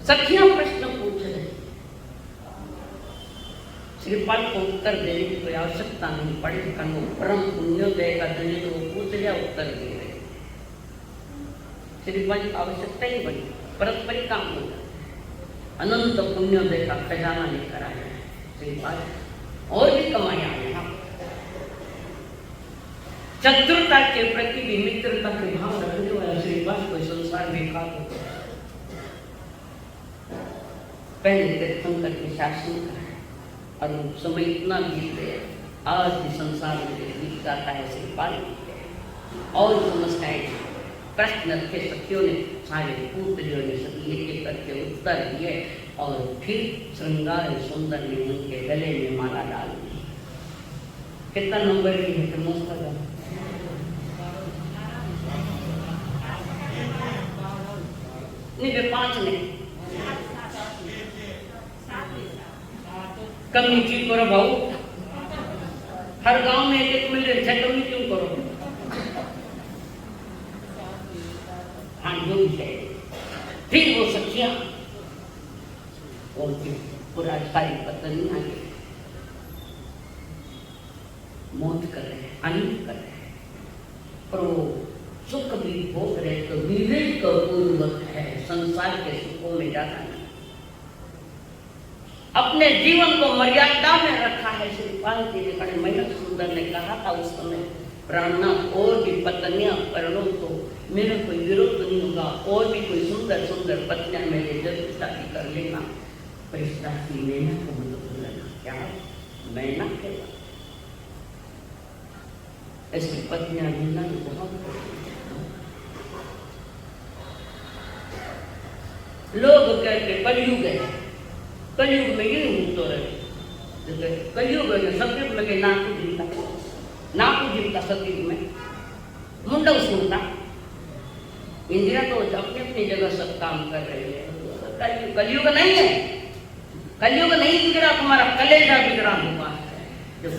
सखियां प्रश्न पूछ रहे, श्रीपाल को उत्तर देने की कोई आवश्यकता नहीं पड़ी, वो परम पुण्योदय का धनी तो वो पूछ लिया उत्तर दे रहे। श्रीपाल की आवश्यकता ही बनी, परस्पर ही काम हो जाता। अनंत पुण्योदय का खजाना लेकर आया है श्रीपाल, और भी कमाया यहाँ। चतुरता के प्रति भी मित्रता के भाव रखने वाला श्रीपाल को संसार में खा पहले तीर्थंकर के शासन का है, और समय इतना बीत गया, आज भी संसार में बीत जाता है श्रीपाल और समस्याएं प्रश्न रखे सखियों ने, सारे पुत्रियों ने सभी एक करके उत्तर दिए, और फिर श्रृंगार सुंदर ने उनके गले में माला डाल दी। कितना नंबर की है नहीं वे 5 नहीं, कमेटी करो भाऊ, हर गांव में एक मिल रहे थे, कमी क्यों करो? हाँ जो भी है। फिर वो सखियां बोलती पूरा सारी पत्नी आगे मौत कर रहे हैं, आनंद कर रहे हैं, और वो सुख भी भोग रहे तो विवेक पूर्वक है, संसार के सुखों में जाना नहीं। अपने जीवन को मर्यादा में रखा है। श्रीपाल जी ने बड़े मेहनत सुंदर ने कहा था उस समय, प्राणनाथ और भी पत्नियां करो तो मेरा कोई विरोध नहीं होगा, और भी कोई सुंदर सुंदर पत्नियां मेरे जरूर शादी कर लेना, पर इस राशि मैना को मत भूलना। क्या मैना के ऐसी पत्नियां मिलना बहुत लोग कहते कलयुग है, कलयुग में ये तो रहे, कलयुग में सतयुग में नाकू जिनका सतयुग में मुंडा सुनता, इंदिरा तो अपनी अपनी जगह सब काम कर रही है। कलयुग नहीं है, कलयुग नहीं बिगड़ा, तुम्हारा कलेजा बिगड़ा हुआ है, जो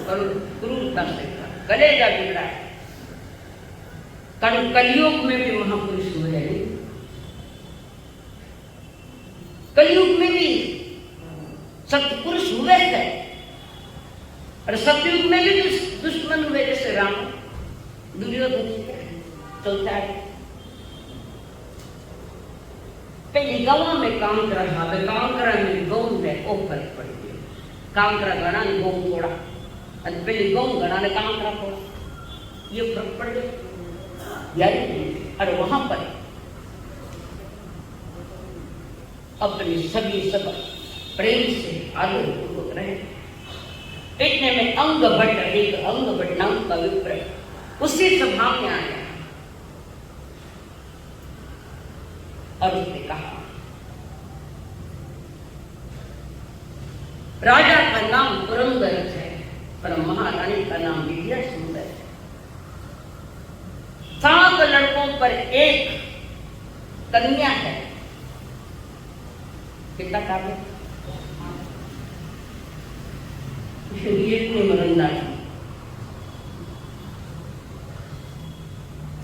क्रूरता से कलेजा बिगड़ा है। कलयुग में भी महापुरुष हुए हैं, कलयुग में भी सत्पुरुष हुए थे, और सतयुग में भी दुश्मन हुए, जैसे राम दुर्योधन चौथा पहली गवा में काम कर रहा है, काम करा में गौ में ओ फर्क पड़ गया, काम करा गणा ने गौ थोड़ा, और पहली गौ गणा ने काम करा थोड़ा, ये फर्क पड़ गया यानी। और वहां पर अपनी सभी सब प्रेम से आदर पूर्वक रहे। इतने में अंग भट्ट, एक अंग भट्ट नाम का विप्र उसी सभा में आया और उसने कहा, राजा का नाम पुरंदर है पर महारानी का नाम विद्या सुंदर है। 7 लड़कों पर एक कन्या है, कितना काम है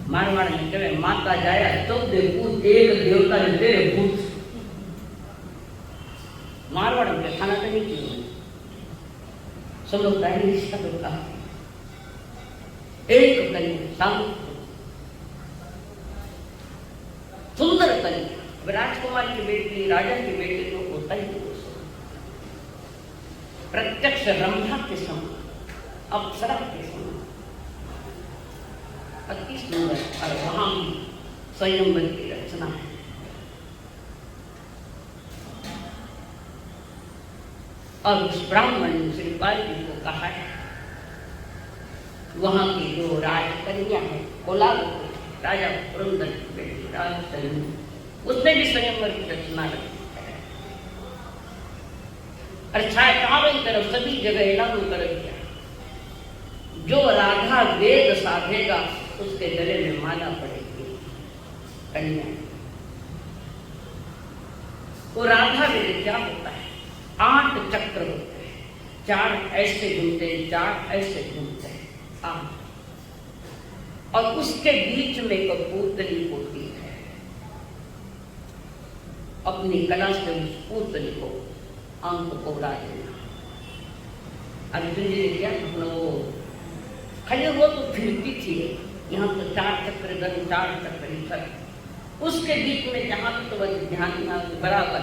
मारवाड़ में कहे माता जाया तो पूत एक देवता ने तेरे भूत। मारवाड़ में खाना तो नहीं क्यों सब लोग रिश्ता तो कहा एक कन्या सुंदर कन्या, राजकुमार की बेटी राजा की बेटी तो होता ही प्रत्यक्ष रंभा के समान, अप्सरा के समान, अति सुंदर, और वहां स्वयंवर की रचना है। और उस ब्राह्मण ने श्रीपाल जी को कहा है, वहां की जो राजकन्या है कोलाब राजा पुरंदर की बेटी राजकन्या, उसने भी स्वयंवर की रचना रखी है। और चारों तरफ सभी जगह लागू कर दिया, जो राधा वेद साधेगा उसके गले में माला पड़ेगी कन्या। वो राधा वेद क्या होता है? 8 चक्र होते हैं, 4 ऐसे घूमते हैं, 4 ऐसे घूमते हैं, 8, और उसके बीच में एक पूतली होती है। अपनी कला से उस पूतली को आंख को उड़ा देना। अर्जुन जी ने क्या अपना वो खाली वो तो फिरती थी, यहाँ तो 4 चक्र गन 4 चक्र इधर, उसके बीच में जहाँ तो ध्यान बराबर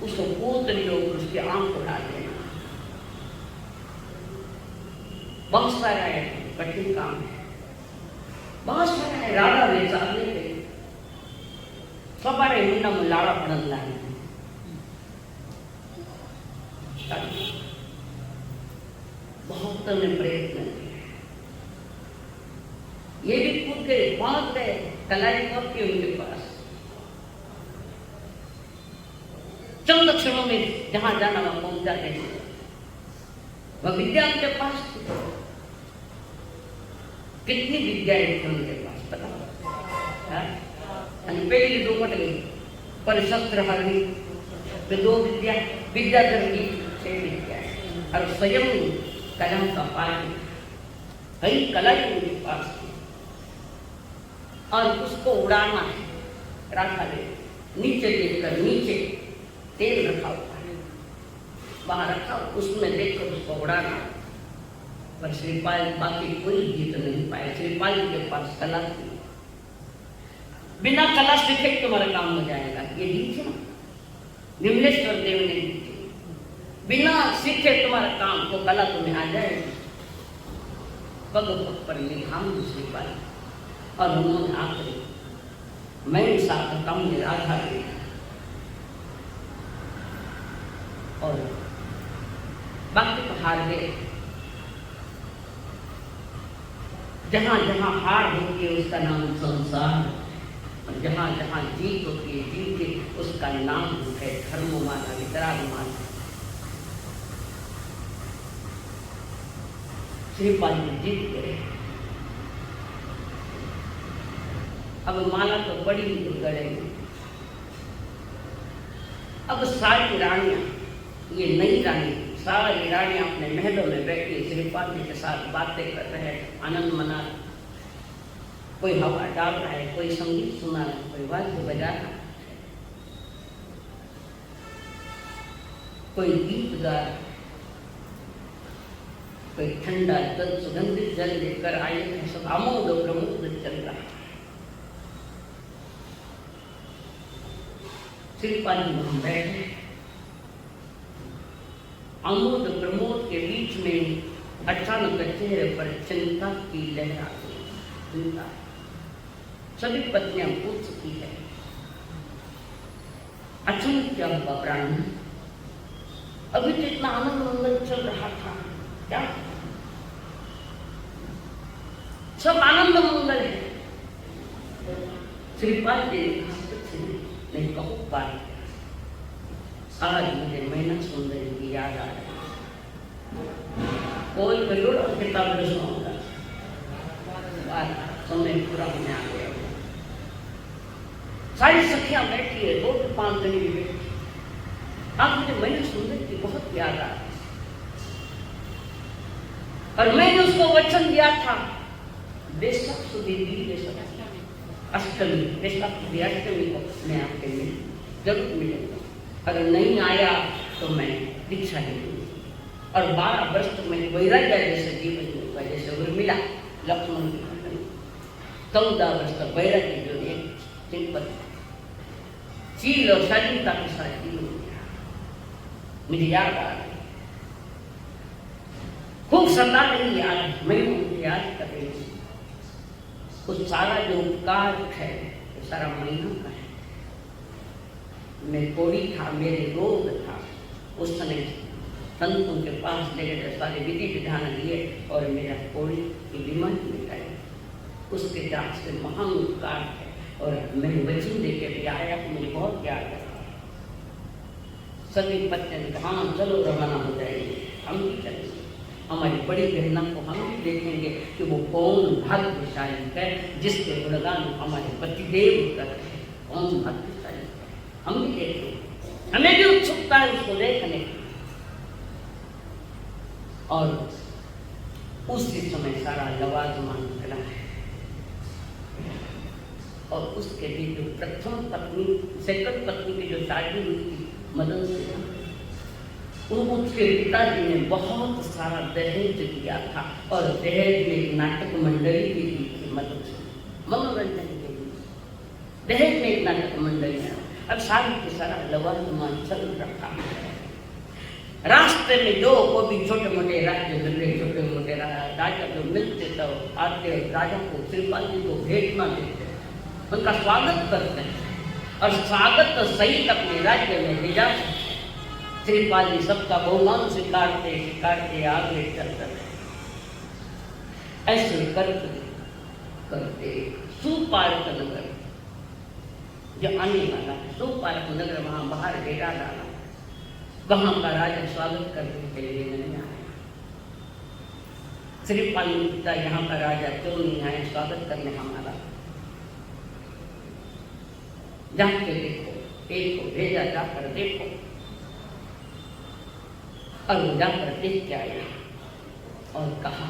उसको पूतली और उसकी आंख उड़ा देना। बहुत सारा है, कठिन काम है, बहुत सारा है। राधा वे साधने पे सवारे मुन्ना मुलाड़ा पड़न लाए बहुत ने प्रयत्न किया, ये भी कूद गए, पहुंच गए, कलाई पहुंच गई उनके पास। चंद क्षणों में जहां जाना वहां पहुंच जाते हैं। वह विद्या उनके पास थी, कितनी विद्याएं थी उनके पास पता पहली 2 कट गई, पर शस्त्र हरणी 2 विद्या, विद्याधर की 6 विद्या, और स्वयं कला का पाठ कई कला उनके पास थी, और उसको उड़ाना है। राधा ने नीचे देखकर नीचे तेल रखा हुआ है, वहां रखा, उसमें देखकर उसको उड़ाना। पर श्रीपाल बाकी कोई जीत नहीं पाए। श्रीपाल जी के पास कला थी, बिना कला सीखे तुम्हारा काम हो जाएगा। ये दी थी ना निमलेश्वर देव ने दी थी, बिना सीखे तुम्हारा काम तो कला तुम्हें आ जाएगी। पग पग पर निधान श्रीपाल, और उन्होंने आखिरी मैं साथ कम निराधार देखा। और बाकी तो हार गए। जहां जहां हार होती है उसका नाम संसार, और जहां जहां जीत होती है जीत के उसका नाम है धर्ममाला, वितरागमाला। श्रीपाल जी जीत गए। अब माला तो बड़ी गड़ेगी। अब सारी रानियां, ये नई रानी, सारी रानियां अपने महलों में बैठी श्रीपाल जी के साथ बातें कर रहे हैं, आनंद मना रहे। कोई हवा डाल रहा है, कोई संगीत सुना रहा है, कोई वाद्य बजा रहा है, कोई गीत गा रहा है, कोई ठंडा जल सुगंधित जल लेकर आए हैं। सब आमोद प्रमोद चल रहा है। श्रीपाल जी वहां बैठे, आमोद प्रमोद के बीच में अचानक चेहरे पर चिंता की लहर आ गई। चिंता सभी पत्नियां पूछ चुकी है, अचानक क्या हुआ प्राण? अभी तो इतना आनंद मंगल चल रहा था, क्या सब आनंद मंगल है। श्रीपाल जी ने कहा कुछ नहीं कहो बात। आज मुझे मैना सुंदरी की याद आ रही। कोई गरुड़ और किताब सुनाऊंगा, समय पूरा होने आ गया। सारी सखियां बैठी है, 2 से 5 जनी भी बैठी। आज मुझे मैना सुंदरी की बहुत याद आ रही, और मैंने उसको वचन दिया था बेशक सुदीदी अष्टमी, बेशक अष्टमी को मैं आपके लिए जरूर मिलूंगा। अगर नहीं आया तो मैं दीक्षा ले लूंगी। और 12 वर्ष तक मैंने वैराग्य जैसे जीवन होगा, जैसे उर्मिला लक्ष्मण की 14 वर्ष तक वैराग्य जो है चिंतन चील और शालीनता के साथ जीवन किया। मुझे याद आ रही, खूब सदा नहीं याद, मैं मुझे याद कर रही हूँ। उस सारा जो उपकार है वो सारा महीना का है। मैं कोड़ी था, मेरे रोग था, उस समय संतों के पास ले गए, सारे विधि विधान लिए और मेरा कोड़ी की बीमारी मिटाई। उसके जांच से महान उपकार है। और मैंने वचन देके भी आया कि मुझे बहुत याद है। सभी बच्चे ने कहा हाँ चलो रवाना हो जाएंगे, हम भी चलेंगे। हमारी बड़ी बहना को हम भी देखेंगे कि वो कौन भाग्यशाली है जिसके गुणगान हमारे पतिदेव करते हैं। कौन भाग्यशाली है, हम भी देखेंगे। हमें भी उत्सुकता है उसको देखने की। और उसी समय सारा लवाजमान चला है। और उसके भी जो प्रथम पत्नी, सेकंड पत्नी की जो शादी हुई थी मदन से, उसके पिताजी ने बहुत सारा दहेज दिया था। और दहेज में एक नाटक मंडली भी दी थी मदन से, मनोरंजन के लिए। दहेज में एक नाटक मंडली है। अब सारी की सारा लवाजमान चल रखा है। रास्ते में जो को भी छोटे मोटे राज्य मिलते, छोटे मोटे राजा जो मिलते तो आते राजा को श्रीपाल जी को भेंट न देते, उनका स्वागत करते हैं और स्वागत सहित अपने राज्य में ले जाते हैं। श्रीपाल जी सबका बहुमान स्वीकारते स्वीकारते आगे चलते रहे। ऐसे करते करते सुपार्क नगर जो आने वाला है, सुपार्क नगर वहां बाहर डेरा डाला। वहां का राजा स्वागत करने के लिए नहीं आया। श्रीपाल ने पूछा यहाँ का राजा क्यों नहीं आए स्वागत करने हमारा? जाके देखो, एक को भेजा जाकर देखो। और वो जाकर देख के आया और कहा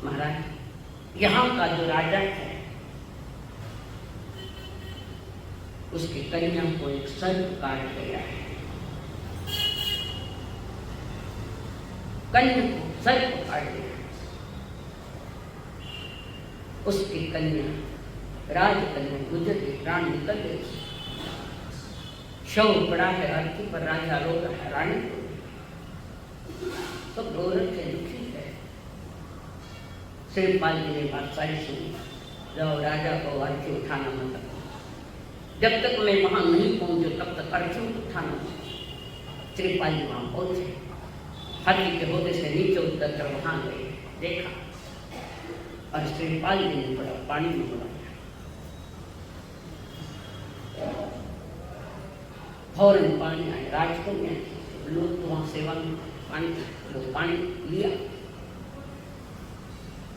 महाराज यहाँ का जो राजा है उसकी कन्या को एक सर्प काट गया है। कन्या को सर पकड़ लिया। उसकी कन्या राजकन्या गुजर गई, प्राण निकल गए। शव पड़ा है अर्थी पर, राजा रो रहा है, रानी तो रो रहे दुखी है। श्रीपाल जी ने बात सारी सुनी, जाओ राजा को अर्थी उठाना मत, जब तक मैं वहां नहीं पहुंचू तब तक अर्थी उठाना। श्रीपाल जी वहां पहुंचे, हाथी के होदे से नीचे उतर कर वहां गए, देखा और श्रीपाल जी ने बड़ा पानी में बुलाया। फौरन पानी आए, राजकन्या लोग तो वहां सेवा में पानी लिया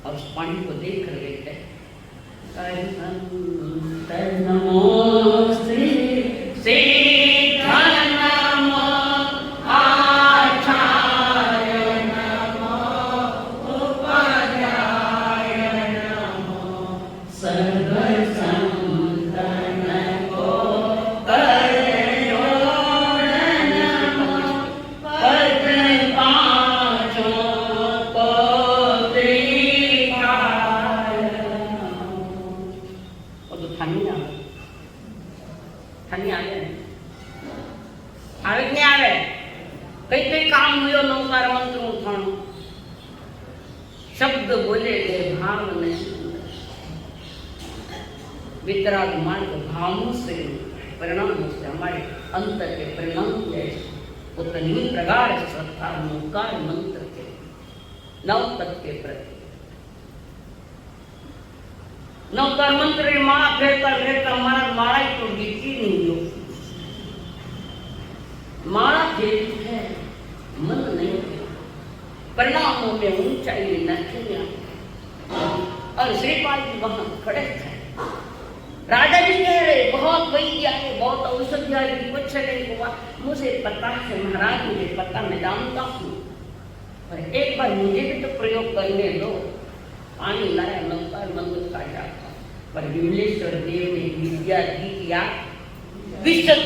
और उस पानी को देख कर लेते शब्द बोले गए भाव नहीं, वितराग मार्ग भावों से परिणाम से हमारे अंतर के परिणाम उतनी प्रगाढ़ श्रद्धा ओंकार मंत्र के नवपद के प्रति। नवकार मंत्र माला फेरता फेरता माला ही तो बीती नहीं हो, माला फेरती है मन नहीं है, परिणामों में ऊंचाई नहीं। और श्रीपाल जी वहां खड़े थे, राजा जी कह रहे बहुत वही आए, बहुत औषधि आ रही, कुछ नहीं हुआ। मुझे पता है महाराज, मुझे पता, मैं जानता हूँ, पर एक बार मुझे भी तो प्रयोग करने दो। पानी लाया, नवकार मंत्र का जाता, पर विमलेश्वर देव ने विद्या दी किया विशद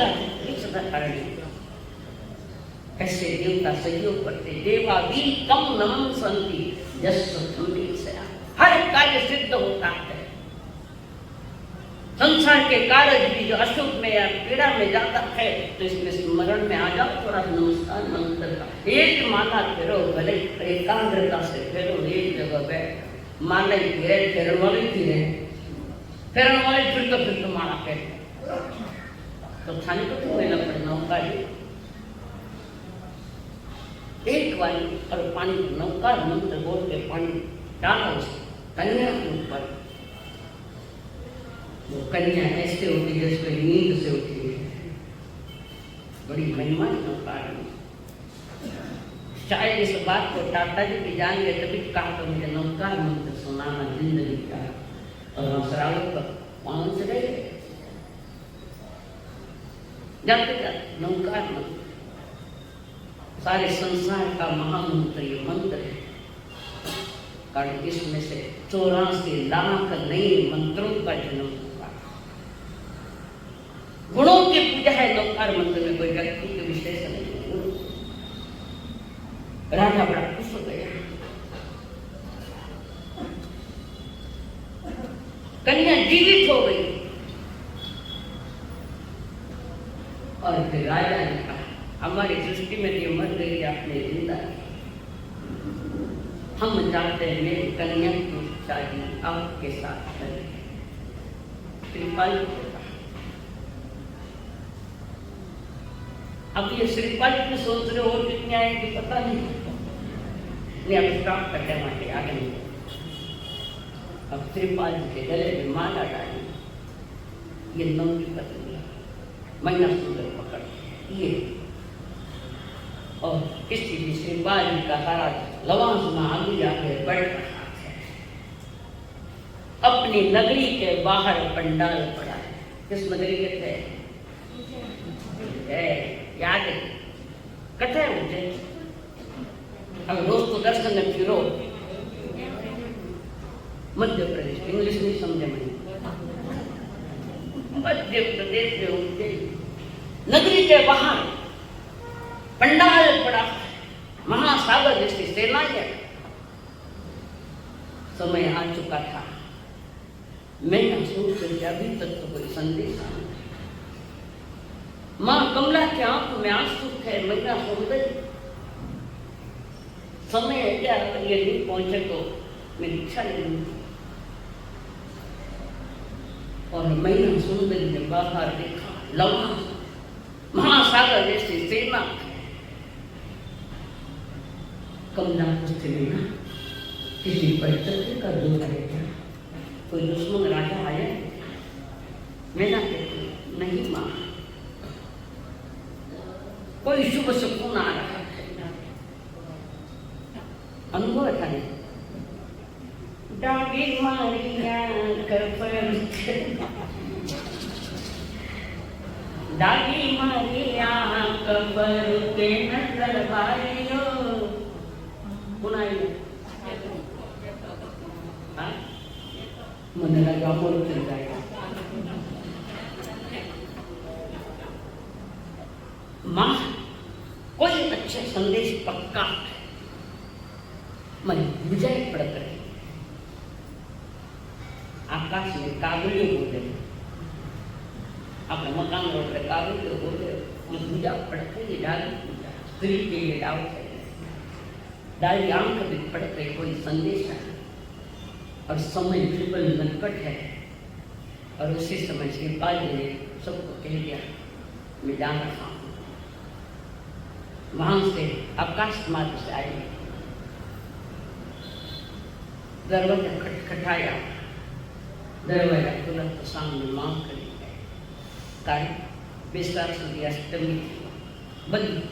करने। ऐसे देवता सहयोग करते, देवा भी कम नमन संति जस्व से हर कार्य सिद्ध होता है। संसार के कार्य भी जो अशुभ में या पीड़ा में जाता है तो इसमें स्मरण में आ जाओ, थोड़ा नमस्कार मंत्र का एक माला फेरो, भले एकाग्रता से फेरो, एक जगह बैठ माला ही फिरे, फेरन वाले फिरे, फेरन वाले फिर तो माला फेर तो थाने को क्यों लेना पड़े। नौकार एक वाली और पानी नौकार मंत्र बोल के पानी डाला उस कन्या के ऊपर। वो कन्या ऐसे होती जैसे नींद से उठी है, बड़ी महिमा नौकार में। शायद इस बात को टाटा जी भी जान गए, तभी कहा तो मुझे नौकार मंत्र सुनाना जिंदगी का, और हंसरालों का पांच रहे जाते जाते नौकार मंत्र सारे संसार का महामंत्र, ये मंत्र है। कारण इसमें से 84 लाख नए मंत्रों का जन्म हुआ। गुणों की पूजा है नौकार मंत्र में, कोई व्यक्ति के विशेष नहीं। राजा बड़ा खुश हो गया, कन्या जीवित हो गई। और फिर राजा ने कहा, हमारी दृष्टि में ये मर गई, आपने जिंदा की, हम चाहते हैं मेरी कन्या की शादी आपके साथ करें। श्रीपाल को कहा, अब ये श्रीपाल की सोच रहे और कितने आएंगे पता नहीं, अब स्टॉप करते माटे आगे। अब श्रीपाल जी के गले में माला डाली, ये नौ की पत्नी मैना सुंदर पकड़ ये, और किसी भी श्रीपाल जी का सारा लवांस में आगे जाके बैठ रहा है। अपनी नगरी के बाहर पंडाल पड़ा है। किस नगरी के थे? याद है कथे मुझे, अब रोज तो दर्शन में फिरो। मध्य प्रदेश, इंग्लिश नहीं समझे मैंने, मध्य प्रदेश में उनके नगरी के बाहर पंडाल पड़ा, महासागर जैसी सेनाएं। समय आ चुका था, मैंने सोच कर अभी तक तो कोई संदेश नहीं। माँ कमला की आंख में आंसू थे, मैना सौंदर्य। समय है क्या, ये नहीं पहुंचे तो मेरी इच्छा नहीं। और मैना सौंदर्य ने बाहर देखा, लवा महासागर जैसी सेना। कमला पूछते मैना, किसी परिचय का दुख है क्या? कोई दुश्मन राजा आया? मैना कहती नहीं माँ, कोई शुभ सुकून आ रहा है। अनुभव था नहीं। डागी मारिया कफर, डागी मारिया कफर के नजर बारियो। पुनाई मन लगा मोर चल जाएगा। माँ कोई अच्छे संदेश पक्का मन विजय पड़ रही। आकाश में काबुली हो गए, अपने मकान रोड पर काबुली हो गए। पूजा पड़ गई, डाली स्त्री के लिए डाल डाली आंख भी पड़ गई, कोई संदेश है। और समय बिल्कुल संकट है। और उसी समय श्रीपाल जी ने सबको कह दिया मैं जान रहा हूँ। वहां से आकाश मार्ग से आई, दरवाजा खटखटाया, दरवाजा खुला तो सामने मांग खड़ी है। तारीख बैसाख सुदी अष्टमी थी, बंदी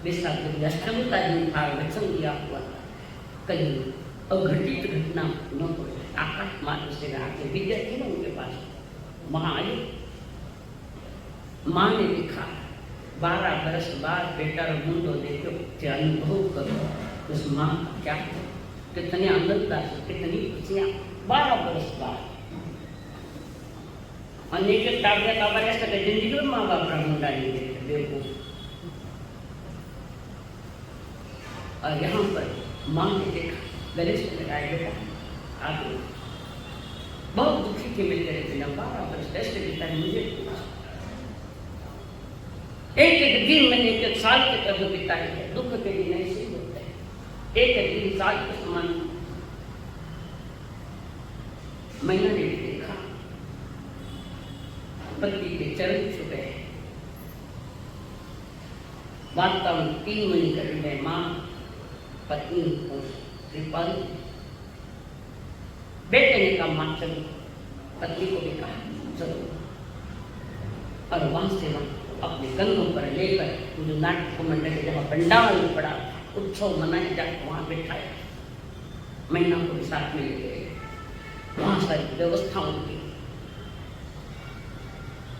बैसाख सुदी अष्टमी का दिन था, वचन दिया हुआ कहीं अघटित घटना न हो। आकाश मार्ग से आके विद्या थी ना उनके पास, वहां आई। माँ ने लिखा 12 बरस बाद बेटा मुंडो देखो, अनुभव करो उस माँ का क्या, कितने आनंदता से, कितनी खुशियाँ। 12 बरस बाद अनेक ताबिया काबार ऐसा कि जिंदगी में माँ बाप का मुंडा नहीं देखे, देखो। और यहाँ पर माँ ने देखा, गले से लगाए बेटा आगे। बहुत दुखी थी मिल गए थे ना, 12 बरस ऐसे बेटा मुझे एक एक दिन मैंने एक साल के तरह बिताए है। दुख के दिन ऐसे होते हैं, एक एक दिन साल के समान। मैंने ने देखा पति के चरण छुपे, वातावरण 3 महीने कर में माँ पत्नी को श्रीपाल। बेटे ने कहा माँ चलो, पत्नी को भी कहा चलो। और वहां से वहां अपने कंधों पर लेकर जो नाटक मंडल जहाँ पंडाल में पड़ा उत्सव मनाया जाकर वहां बैठाया। मैना को भी साथ में ले गए, वहां सारी व्यवस्थाओं की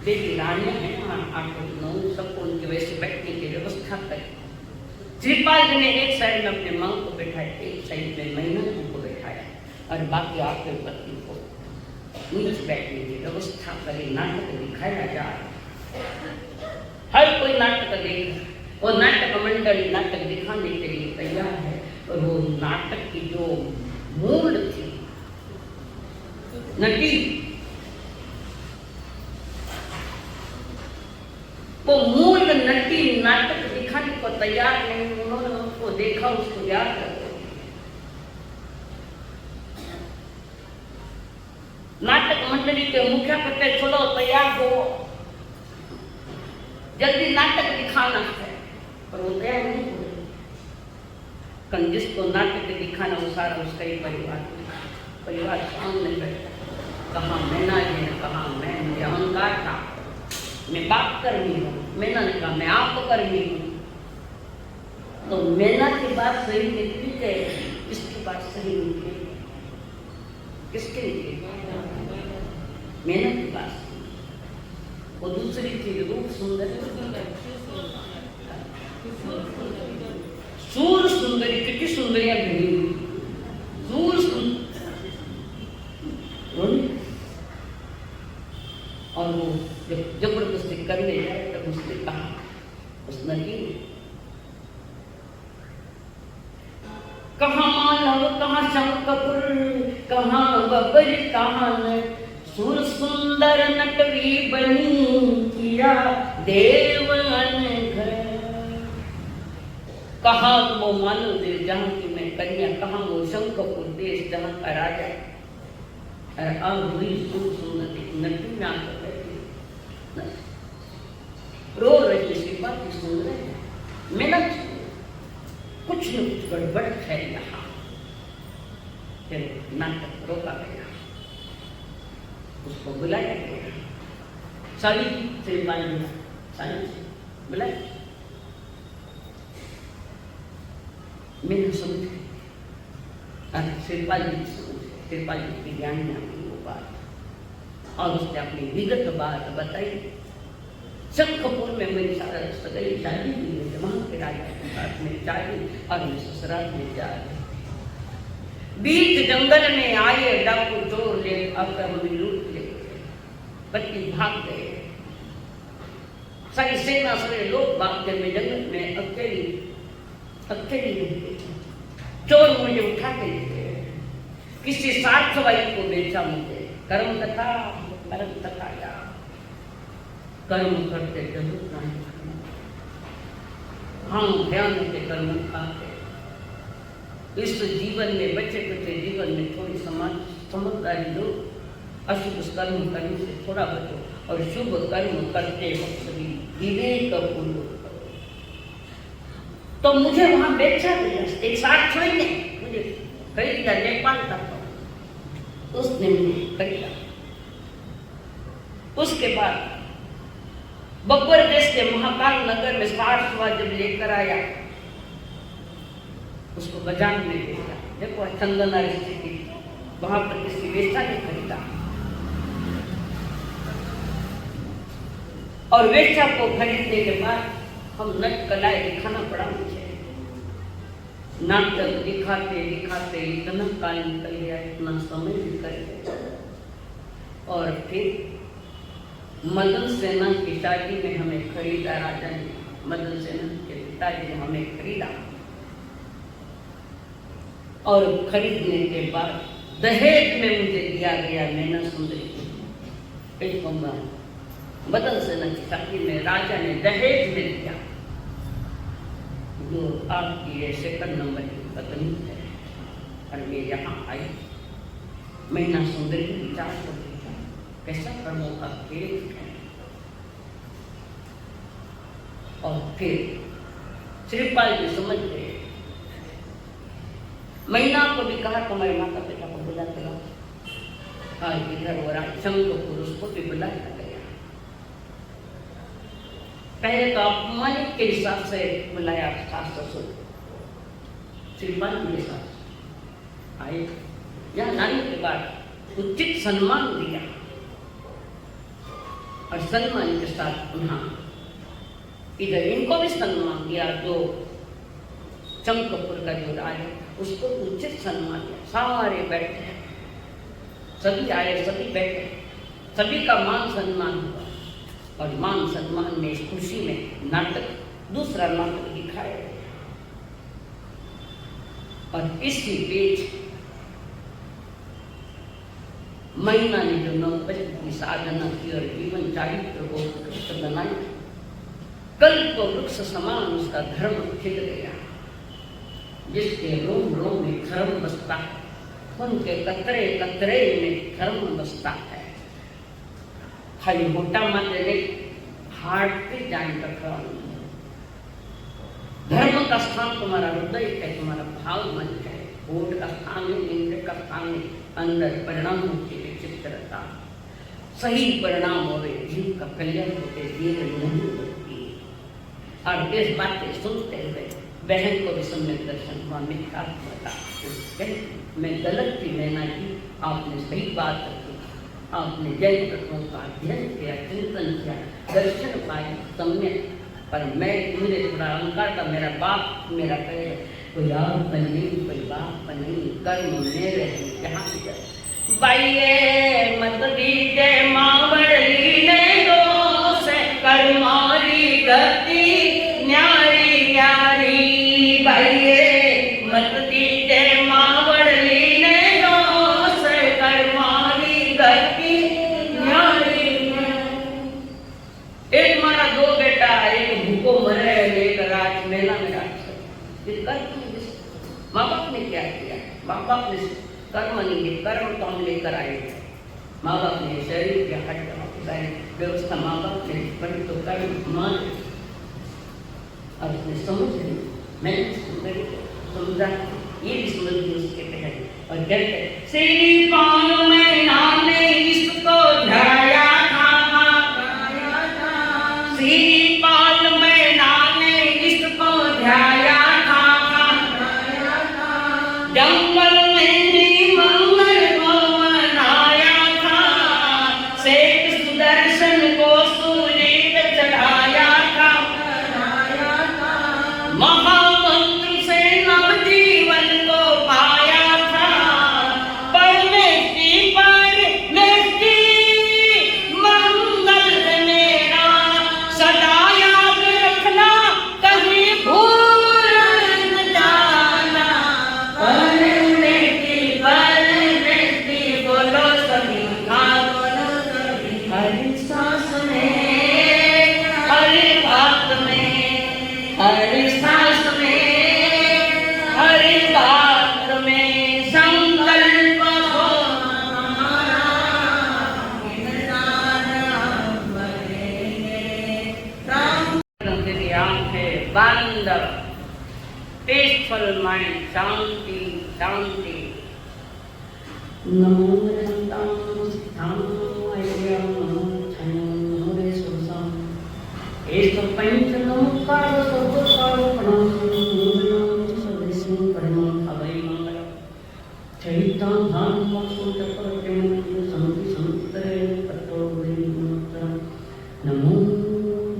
बेटी रानियां हैं, 8 9 सबको उनके वैसे बैठने की व्यवस्था करी। श्रीपाल जी ने एक साइड में अपने माँ को बैठाया, एक साइड में मैना जी को बैठाया और बाकी आपके पत्नी को नीचे बैठने की व्यवस्था करी। नाटक दिखाया जा रहा, हर कोई नाटक देख, वो नाटक मंडली नाटक दिखाने के लिए तैयार है। और वो नाटक की जो मूल थी नटी, वो मूल नटी नाटक दिखाने को तैयार नहीं। उन्होंने उसको देखा, उसको याद कर नाटक मंडली के मुखिया कहते चलो तैयार हो, जल्दी नाटक दिखाना है। पर वो तैयार नहीं हो रही। जिसको नाटक दिखाना वो सारा उसका ही परिवार सामने बैठा। कहा मैना जी ने कहा मैं, मुझे अहंकार था, मैं बात करनी हूँ। मैना ने कहा मैं आप करनी हूँ। तो मैना की बात सही निकली है, किसकी बात सही निकली? किसके निकली? मैना की बात। वो दूसरी थी रूप सुंदर, सूर सुंदरी, कितनी सुंदरियां भिड़ी हुई, सूर और वो जब जबरदस्ती करने जाए तब उसने कहा, उस नदी गाँव कहाँ शंकपुर, कहाँ बबर कहाँ नट, सुर सुंदर नटवी बनी किया देवन घर। कहाँ वो मानव देश जहाँ की मैं कन्या, कहाँ वो शंकपुर देश जहाँ का राजा। हुई सुंदर नटवी नाम कर रो रही श्रीपाद की सुन रहे मेहनत, कुछ न कुछ गड़बड़ है यहाँ। फिर नाटक रोका गया, उसको बुलाया गया। सारी श्रीपाद सारी बुलाया, मैंने सुनी श्रीपाल जी श्रीपाल जी की ज्ञान में अपनी वो बात, और उसने अपनी विगत बात बताई। शंखपुर में मेरी सगई शादी हुई है, वहाँ के राजा के साथ में शादी और मैं ससुराल में जा रही। बीच जंगल में आए डाकू चोर ले आकर हमें लूट ले, पति भाग गए। सारी सेना सारे लोग भाग गए, मैं जंगल में अकेली रह गई। चोर मुझे उठा के ले गए, किसी सात सवाई को बेचा मुझे। कर्म कथा या कर्म करते जरूर नहीं, हम ध्यान के कर्म खाते। इस जीवन में बचे कुचे जीवन में थोड़ी समझदारी लो, अशुभ कर्म करने से थोड़ा बचो और शुभ कर्म करते वक्त भी विवेक पूर्वक करो। तो मुझे वहां बेचा गया, एक साथ छोड़ ने मुझे खरीदा, नेपाल तक उसने मुझे खरीदा। उसके बाद बब्बर देश के महाकाल नगर में 60 सवा जब लेकर आया, उसको बाजार में बेचा। देखो चंदना स्थिति, वहां पर किसी वेश्या ने खरीदा और वेश्या को खरीदने के बाद हम नट कलाएं दिखाना पड़ा मुझे। नाटक दिखाते दिखाते इतना काल निकल गया, इतना समय निकल गया। और फिर मदन सेना की शादी में हमें खरीदा राजा ने, मदन सेना के पिताजी ने हमें खरीदा। और खरीदने के बाद दहेज में मुझे दिया गया नैना सुंदरी। एक मदन सेना की शादी में राजा ने दहेज में दिया, जो आपकी ये सेकंड नंबर की पत्नी है। और मैं यहाँ आई, नैना सुंदरी विचार कर कैसा कर्मों का खेल है। और फिर श्रीपाल जी समझ गए। मैना को भी कहा तुम्हारे माता पिता को बुला के लाओ। आज इधर हो रहा शंखपुर, उसको भी बुलाया गया। पहले तो अपमानित के हिसाब से बुलाया सास ससुर, श्रीपाल जी के साथ आए। यहाँ लाने के बाद उचित सम्मान दिया और सम्मान के साथ पुनः इधर इनको भी सम्मान दिया। जो शंखपुर का जो राजा, उसको उचित सम्मान दिया। सारे बैठे, सभी आए, सभी बैठे, सभी का मान सम्मान हुआ। और मान सम्मान में, इस खुशी में नाटक, दूसरा नाटक दिखाया गया। और इसी बीच महिमा ने जो नवपति की साधना की और जीवन चारित्र को उत्कृष्ट बनाया, कल्प वृक्ष समान उसका धर्म खिल गया। जिसके रोम रोम में धर्म बसता है, उनके कतरे कतरे में धर्म बसता है। खाली मोटा मत नहीं, हार्ट पे जान का धर्म का स्थान तुम्हारा हृदय है, तुम्हारा भाव मन है। होठ का स्थान है, इंद्र का स्थान है, अंदर परिणाम के चित्रता सही परिणाम हो, जीव का कल्याण होते देर नहीं होती। और इस बातें सुनते हुए बहन को भी सम्यक दर्शन हुआ। मैं गलत थी नैना जी, आपने सही बात रखी, आपने जैन तत्वों का अध्ययन किया, चिंतन किया, दर्शन पाए सम्यक। पर मैं मुझे थोड़ा अहंकार था, मेरा बाप मेरा कहे कोई आप नहीं, कोई बाप नहीं, कर्म मेरे जहाँ बाइये मत दीजे मावड़ी ने दोष, कर्मारी गति न्यारी न्यारी। बाइये मत दीजे मावड़ी ये कर्म नहीं। माँ बाप ने क्या किया? माँ बाप ने कर्म नहीं, कर्म तो हम लेकर आए। माँ बाप ने शरीर के हट व्यवस्था माँ बाप ने बड़ी तो कर्म मान और उसने समझ ली। मैंने समझा ये भी समझ ली उसके तहत और कहते श्री पान में नाने इसको ध्याया था, श्री पान में नाने इसको ध्याया था, जंगल में भी मंगल को मनाया था, शेख सुदर्शन को सूली पे चढ़ाया था, महामंत्र से नवजीवन को पाया था, परमेष्टि परमेष्टि मंगल मेरा सदा याद रखना, कभी भूल न जाना, परमेष्टि परमेष्टि बोलो सभी, बोलो सभी, हर सांस में, हर बात में, हर सांस में, हर बात में संकल्प हो हमारा, तेरी आंखें बंद, पीसफुल माइंड, शांति शांति। नमो रंतां सिद्धां वैद्यं नमो छन्नो रे सुरसां एष पंच नमस्कार सर्वकार प्रणाम सर्वेषु परमं अभय मंगलम चैतां धाम सुतपत्यं संति संतरे ततो विमुक्तं नमो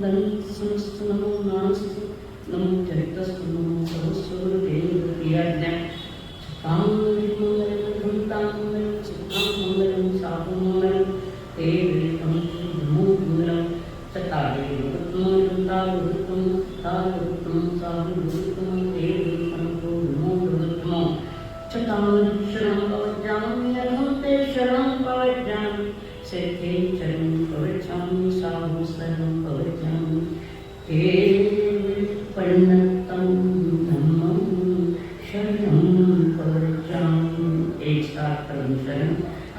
दंसुस्त नमो नास नमो चरितस्त नमो सरस्वदेव प्रियज्ञ तां विमंगलं धुंतां चित्तां मंगलं साधु मंगलं ते वेदं नमो मंगलं चतारे तावृत्तं तावृत्तं साधुवृत्तं ते वेदं नमो भगवत्मो चतां शरणं पवज्जामि अहं ते शरणं पवज्जामि सेते चरणं पवज्जामि साधु शरणं पवज्जामि हे परिणतं धम्मं शरणं पवज्जामि। एक साथ परम शरण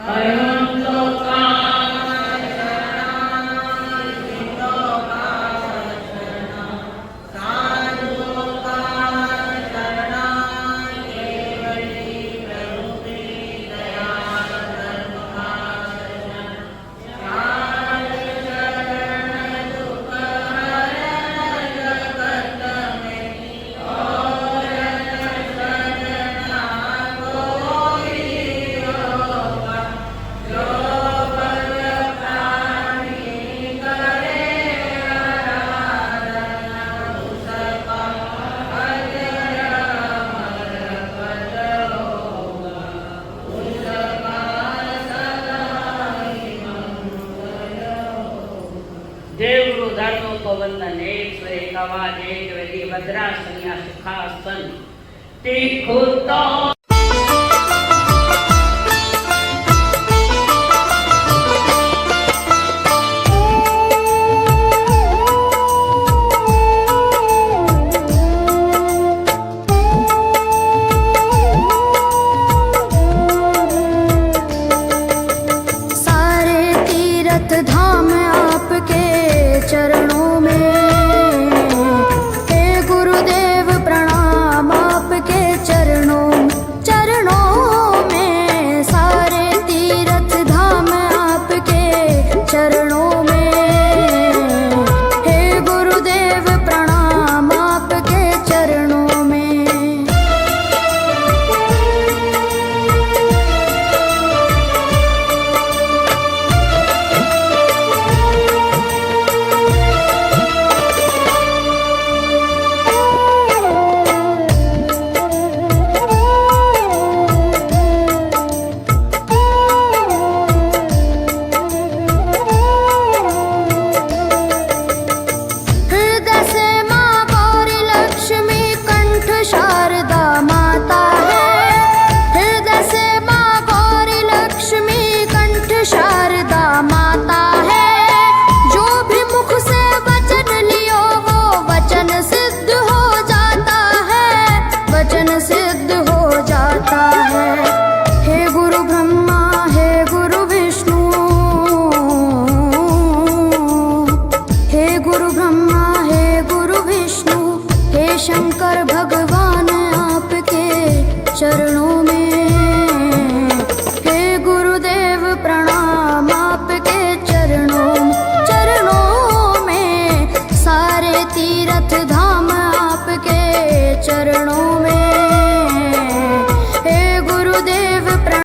परम लोका देवगुरु धर्मों को वंदन एक स्वर एक आवाज एक वेदी भद्रासनिया सुखासन तीखो तो धाम आपके चरणों में, हे गुरुदेव प्रणाम आपके चरणों में। चरणों